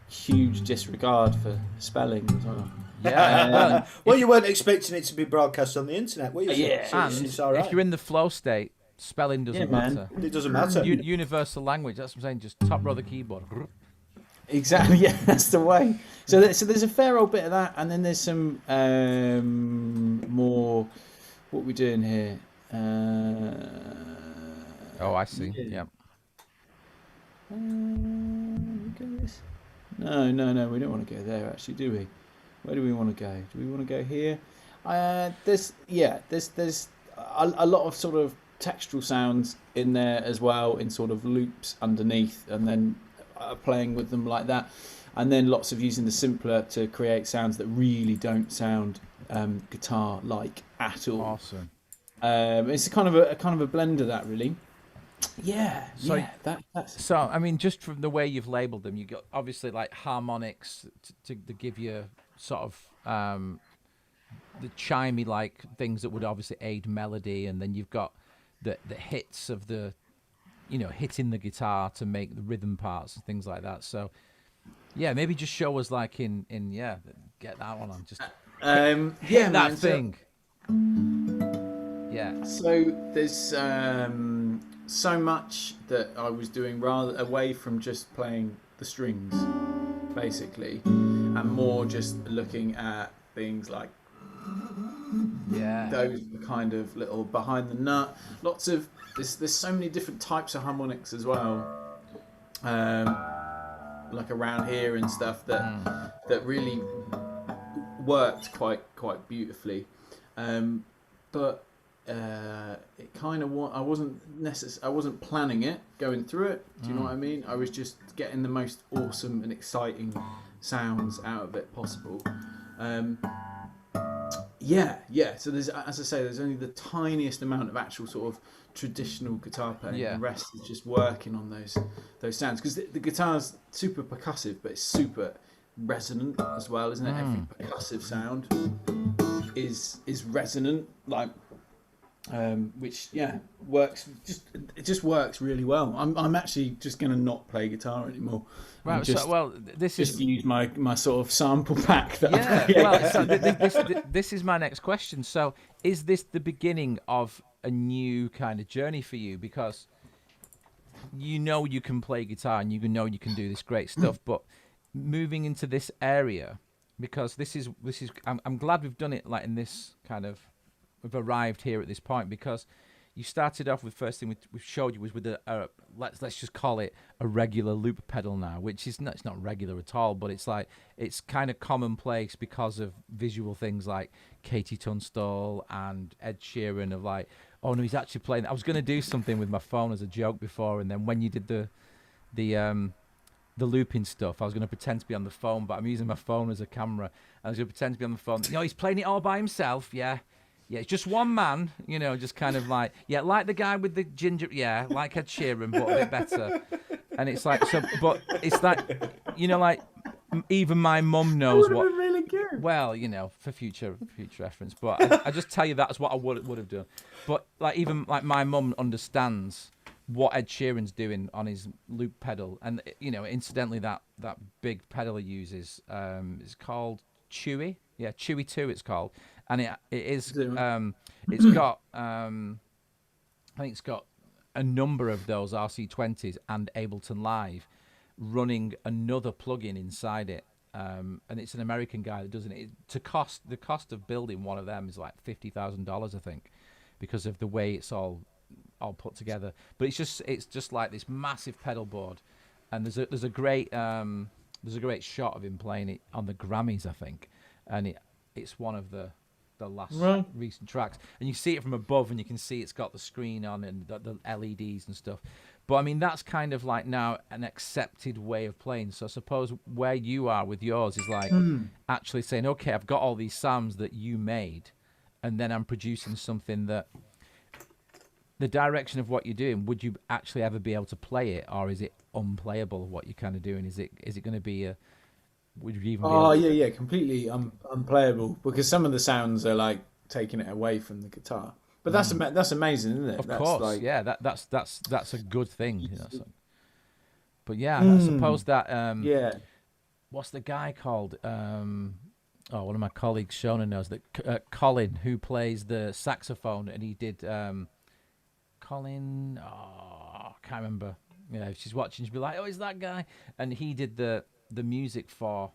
huge disregard for spelling as well. Yeah. Well, you weren't expecting it to be broadcast on the internet, were you? Yeah. So it's all right. If you're in the flow state, spelling doesn't matter. It doesn't matter. Universal language. That's what I'm saying. Just top row the keyboard. Exactly. Yeah, that's the way. So there's a fair old bit of that, and then there's some more. What we're doing here. Oh, I see. Yeah. No, we don't want to go there actually, do we? Where do we want to go? Do we want to go here? There's a lot of sort of textural sounds in there as well, in sort of loops underneath, and then playing with them like that, and then lots of using the simpler to create sounds that really don't sound guitar like at all. Awesome. It's kind of a blend of that, really. Yeah. So, that's. So I mean, just from the way you've labelled them, you got obviously like harmonics to give you sort of the chimey like things that would obviously aid melody, and then you've got the hits of the, hitting the guitar to make the rhythm parts and things like that. So yeah, maybe just show us like in get that one on, just yeah, that man, thing. Yeah. So there's so much that I was doing rather away from just playing the strings, basically, and more just looking at things like those kind of little behind the nut. Lots of there's so many different types of harmonics as well, like around here and stuff that really worked quite beautifully, but it kind of I wasn't planning it going through it. Do you know what I mean? I was just getting the most awesome and exciting sounds out of it possible. So there's, as I say, there's only the tiniest amount of actual sort of traditional guitar playing. The rest is just working on those sounds, because the guitar's super percussive, but it's super resonant as well, isn't it? Every percussive sound is resonant, like. Which works. It just works really well. I'm actually just gonna not play guitar anymore. Right. This is just use my sort of sample pack. That this is my next question. So, is this the beginning of a new kind of journey for you? Because you can play guitar and you can do this great stuff, but moving into this area, because this is I'm glad we've done it like in this kind of. We've arrived here at this point, because you started off with first thing we showed you was with a let's just call it a regular loop pedal now, which is it's not regular at all, but it's like it's kind of commonplace because of visual things like Katie Tunstall and Ed Sheeran of like, Oh no, he's actually playing. I was going to do something with my phone as a joke before, and then when you did the looping stuff, I was going to pretend to be on the phone, but I'm using my phone as a camera. I was going to pretend to be on the phone. He's playing it all by himself. Yeah, it's just one man. Just kind of like like the guy with the ginger. Yeah, like Ed Sheeran, but a bit better. And it's like but it's like like even my mum knows what. Really good. Well, for future reference, but I just tell you that's what I would have done. But like even like my mum understands what Ed Sheeran's doing on his loop pedal, and incidentally that big pedal he uses is called Chewy. Yeah, Chewy 2 it's called, and it is it's got I think it's got a number of those RC20s and Ableton Live running another plugin inside it. And it's an American guy that does it. The cost of building one of them is like $50,000, I think, because of the way it's all put together. But it's just like this massive pedal board, and there's a great shot of him playing it on the Grammys, I think, and it's one of the last recent tracks, and you see it from above, and you can see it's got the screen on and the LEDs and stuff. But I mean, that's kind of like now an accepted way of playing. So I suppose where you are with yours is like actually saying, okay, I've got all these sounds that you made, and then I'm producing something that the direction of what you're doing, would you actually ever be able to play it, or is it unplayable what you're kind of doing? Is it going to be a, would you even be able to... yeah, completely unplayable, because some of the sounds are like taking it away from the guitar. But that's amazing, isn't it? Of that's course, like... yeah. That's a good thing. But yeah, I suppose that what's the guy called? One of my colleagues, Shona, knows that Colin, who plays the saxophone, and he did Colin. I can't remember. If she's watching, she'll be like, "Oh, is that guy?" And he did the music for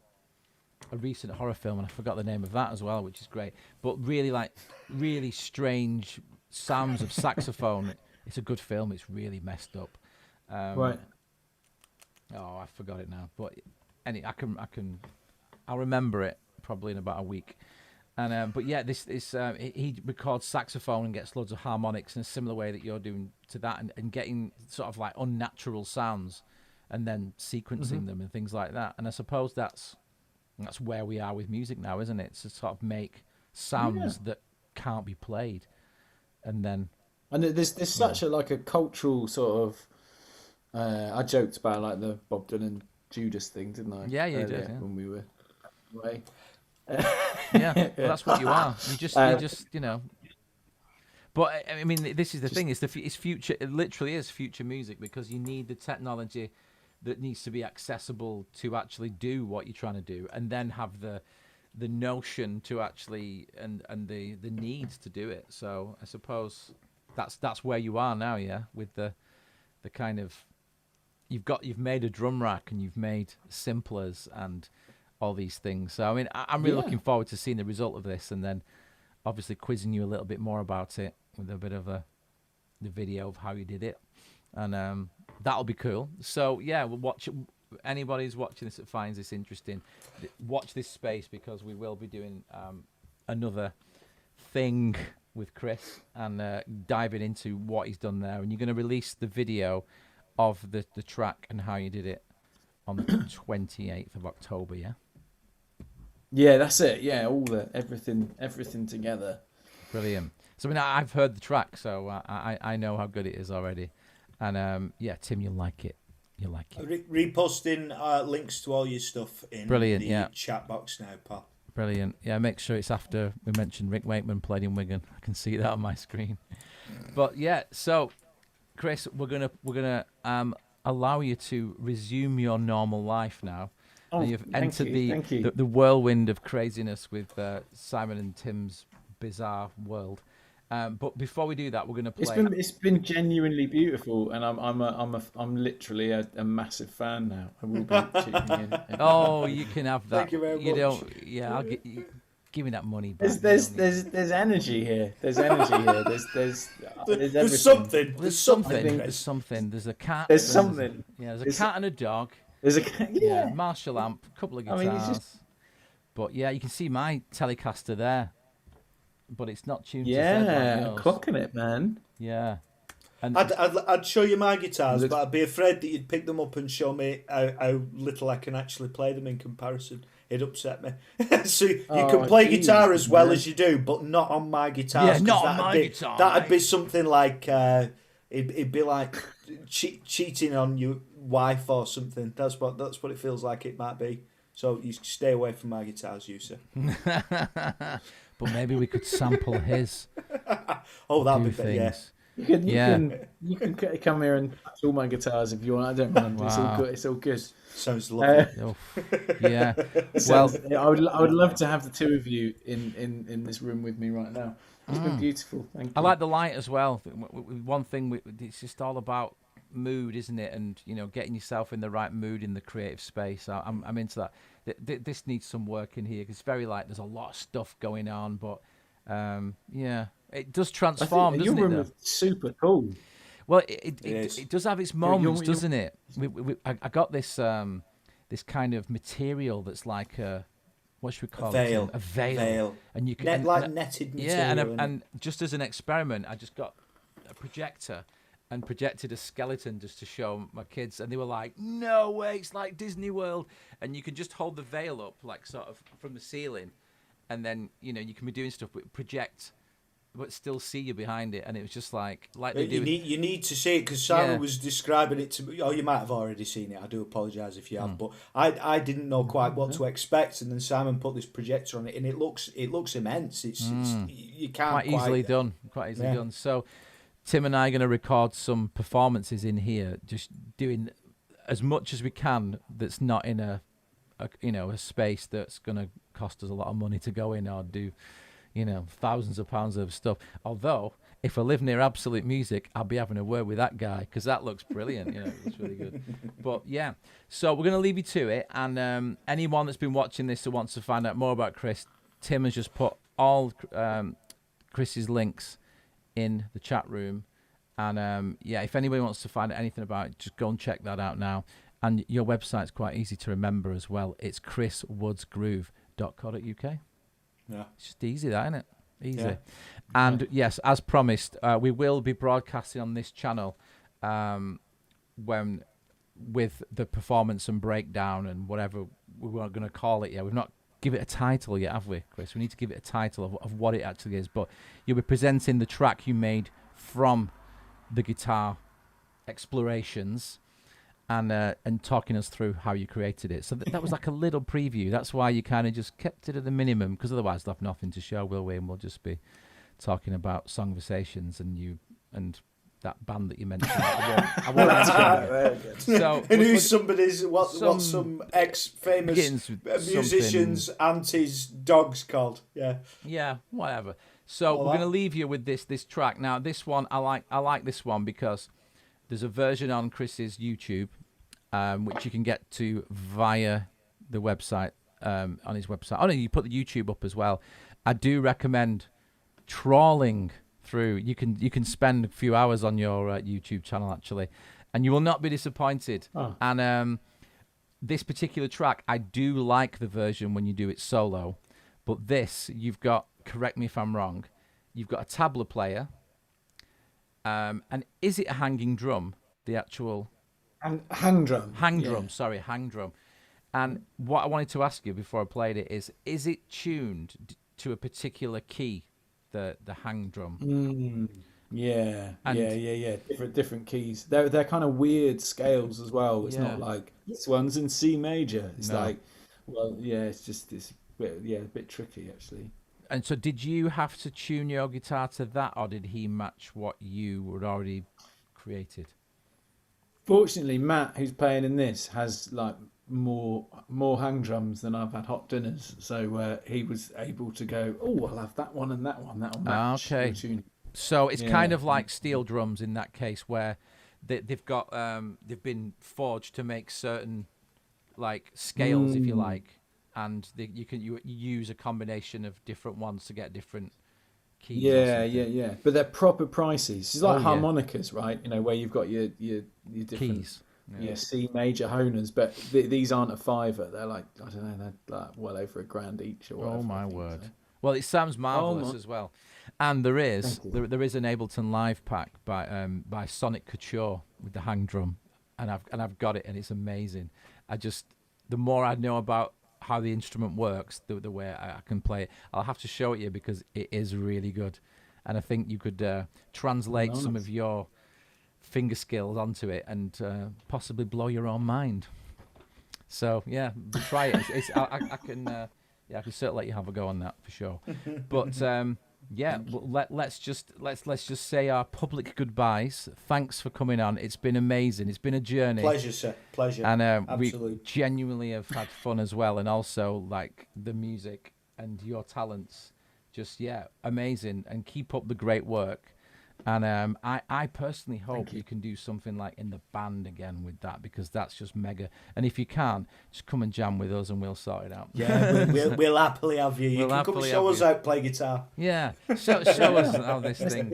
a recent horror film, and I forgot the name of that as well, which is great. But really strange sounds of saxophone. It's a good film. It's really messed up. Right. Oh, I forgot it now. But I'll remember it probably in about a week. And but yeah, he records saxophone and gets loads of harmonics in a similar way that you're doing to that, and getting sort of like unnatural sounds, and then sequencing them and things like that. And I suppose that's where we are with music now, isn't it? To sort of make sounds that can't be played, and there's such a cultural sort of. I joked about like the Bob Dylan Judas thing, didn't I? Yeah, you did. Yeah. When we were away. Yeah, well, that's what you are. You just But I mean, this is the thing. It's future. It literally is future music, because you need the technology that needs to be accessible to actually do what you're trying to do, and then have the notion to actually and the needs to do it. So I suppose that's where you are now, yeah, with the kind of you've made a drum rack, and you've made simplers and all these things. So I mean, I'm really looking forward to seeing the result of this, and then obviously quizzing you a little bit more about it with a bit of the video of how you did it, and that'll be cool. So yeah, we'll watch. Anybody who's watching this that finds this interesting, watch this space, because we will be doing another thing with Chris, and diving into what he's done there. And you're going to release the video of the track and how you did it on the 28th of October, yeah? Yeah, that's it. Yeah, everything together. Brilliant. So I mean, I've heard the track, so I know how good it is already. And yeah, Tim, you'll like it. You'll like it. Reposting links to all your stuff in the chat box now, pal. Brilliant. Yeah, make sure it's after we mentioned Rick Wakeman played in Wigan. I can see that on my screen. But yeah, so Chris, we're gonna allow you to resume your normal life now. Oh, you've entered the whirlwind of craziness with Simon and Tim's bizarre world. But before we do that, we're going to play. It's been genuinely beautiful, and I'm literally a massive fan now. I will be tuning in. Oh, you can have that. Thank you very much. Don't. Yeah, I'll give me that money back. There's energy here. There's energy here. There's something. There's something. There's something. There's a cat. There's something. There's a cat and a dog. There's a cat. Yeah. Marshall amp, a couple of guitars. I mean, it's just... But yeah, you can see my Telecaster there. but it's not tuned to Z like Yeah, yours. clocking it, man. Yeah. And I'd show you my guitars, but I'd be afraid that you'd pick them up and show me how little I can actually play them in comparison. It'd upset me. So you can play guitar as well as you do, but not on my guitars. Yeah, not on my guitar, That'd mate. be something like it'd be like cheating on your wife or something. That's what it feels like it might be. So you stay away from my guitars, you sir. but maybe we could sample his. Oh, that'd do be better. Yeah. things. You can come here and touch all my guitars if you want. I don't mind. It's all good. It's all good. Sounds lovely. Oh, yeah. Well, I would love to have the two of you in this room with me right now. It's been beautiful. Thank you. I like the light as well. One thing, it's just all about mood, isn't it? And getting yourself in the right mood in the creative space. I'm into that. This needs some work in here because it's very light. There's a lot of stuff going on, but yeah, it does transform, doesn't it? Your room is super cool. Well, it does have its moments, doesn't it? I got this this kind of material that's like what should we call it? A veil. And you can netted material. Yeah, and just as an experiment, I just got a projector and projected a skeleton just to show my kids, and they were like, "No way, it's like Disney World!" And you can just hold the veil up, like sort of from the ceiling, and then you can be doing stuff, but project. But still see you behind it, and it was just like they do. You need to see it because Simon was describing it to me. Oh, you might have already seen it. I do apologise if you have, but I didn't know quite what to expect, and then Simon put this projector on it, and it looks immense. It's you can't quite easily done. So Tim and I are going to record some performances in here, just doing as much as we can. That's not in a space that's going to cost us a lot of money to go in or do. Thousands of pounds of stuff. Although, if I live near Absolute Music, I'll be having a word with that guy because that looks brilliant. It's really good. But yeah, so we're going to leave you to it. And anyone that's been watching this who wants to find out more about Chris, Tim has just put all Chris's links in the chat room. And if anybody wants to find out anything about it, just go and check that out now. And your website's quite easy to remember as well. It's chriswoodsgroove.co.uk. Yeah. It's just easy, that, isn't it? Easy. Yeah. And yes, as promised, we will be broadcasting on this channel with the performance and breakdown and whatever we were going to call it yet. We've not given it a title yet, have we, Chris? We need to give it a title of what it actually is. But you'll be presenting the track you made from the guitar explorations and talking us through how you created it. So that was like a little preview. That's why you kind of just kept it at the minimum, because otherwise we'll have nothing to show, will we? And we'll just be talking about Songversations and that band that you mentioned. I won't mention it. So, and who's some ex-famous musicians' aunties' dogs called? Yeah, whatever. So we're going to leave you with this track. Now, this one, I like this one because there's a version on Chris's YouTube, which you can get to via the website, on his website. Oh, no, you put the YouTube up as well. I do recommend trawling through. You can spend a few hours on your YouTube channel, actually, and you will not be disappointed. Oh. And this particular track, I do like the version when you do it solo, but this, you've got, correct me if I'm wrong, you've got a tabla player, and is it a hanging drum? The actual hang drum. Hang drum. And what I wanted to ask you before I played it is it tuned to a particular key, the hang drum? Yeah. Different keys. They're kind of weird scales as well. It's not like this one's in C major. It's it's a bit tricky actually. And so did you have to tune your guitar to that, or did he match what you had already created? Fortunately, Matt, who's playing in this, has like more hang drums than I've had hot dinners. So he was able to go, I'll have that one and that one. That'll match. Okay. So it's kind of like steel drums in that case, where they've got they've been forged to make certain like scales, if you like, and you use a combination of different ones to get different keys. Yeah. But they're proper prices. It's like harmonicas, right? Where you've got your different keys. C major honers, but these aren't a fiver. They're like, I don't know, they're like well over $1,000 each or whatever. Oh my word. Well, it sounds marvelous as well. And there is an Ableton Live pack by Sonic Couture with the hang drum, and I've got it, and it's amazing. The more I know about how the instrument works, the way I can play it, I'll have to show it you because it is really good, and I think you could translate some of your finger skills onto it and possibly blow your own mind. So yeah, try it. I can certainly let you have a go on that for sure. But let's just say our public goodbyes. Thanks for coming on. It's been amazing. It's been a journey. Pleasure, sir. Pleasure. And we genuinely have had fun as well. And also like the music and your talents, just amazing. And keep up the great work. And I personally hope you can do something like in the band again with that, because that's just mega. And if you can't, just come and jam with us and we'll sort it out. Yeah, we'll happily have you. You can come and show us how to play guitar. Yeah, show us how this thing.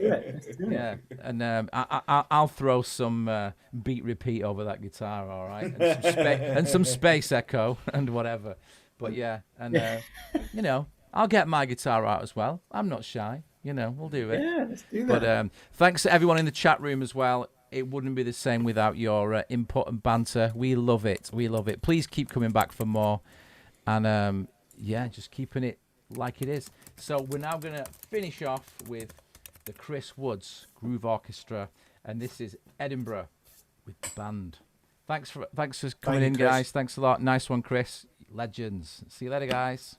Yeah, and I'll throw some beat repeat over that guitar, all right, and some space echo and whatever. But I'll get my guitar out as well. I'm not shy. We'll do it. Yeah, let's do that. But thanks to everyone in the chat room as well. It wouldn't be the same without your input and banter. We love it. We love it. Please keep coming back for more. And, just keeping it like it is. So we're now going to finish off with the Chris Woods Groove Orchestra. And this is Edinburgh with the band. Thanks for coming in, Chris. guys. Thanks a lot. Nice one, Chris. Legends. See you later, guys.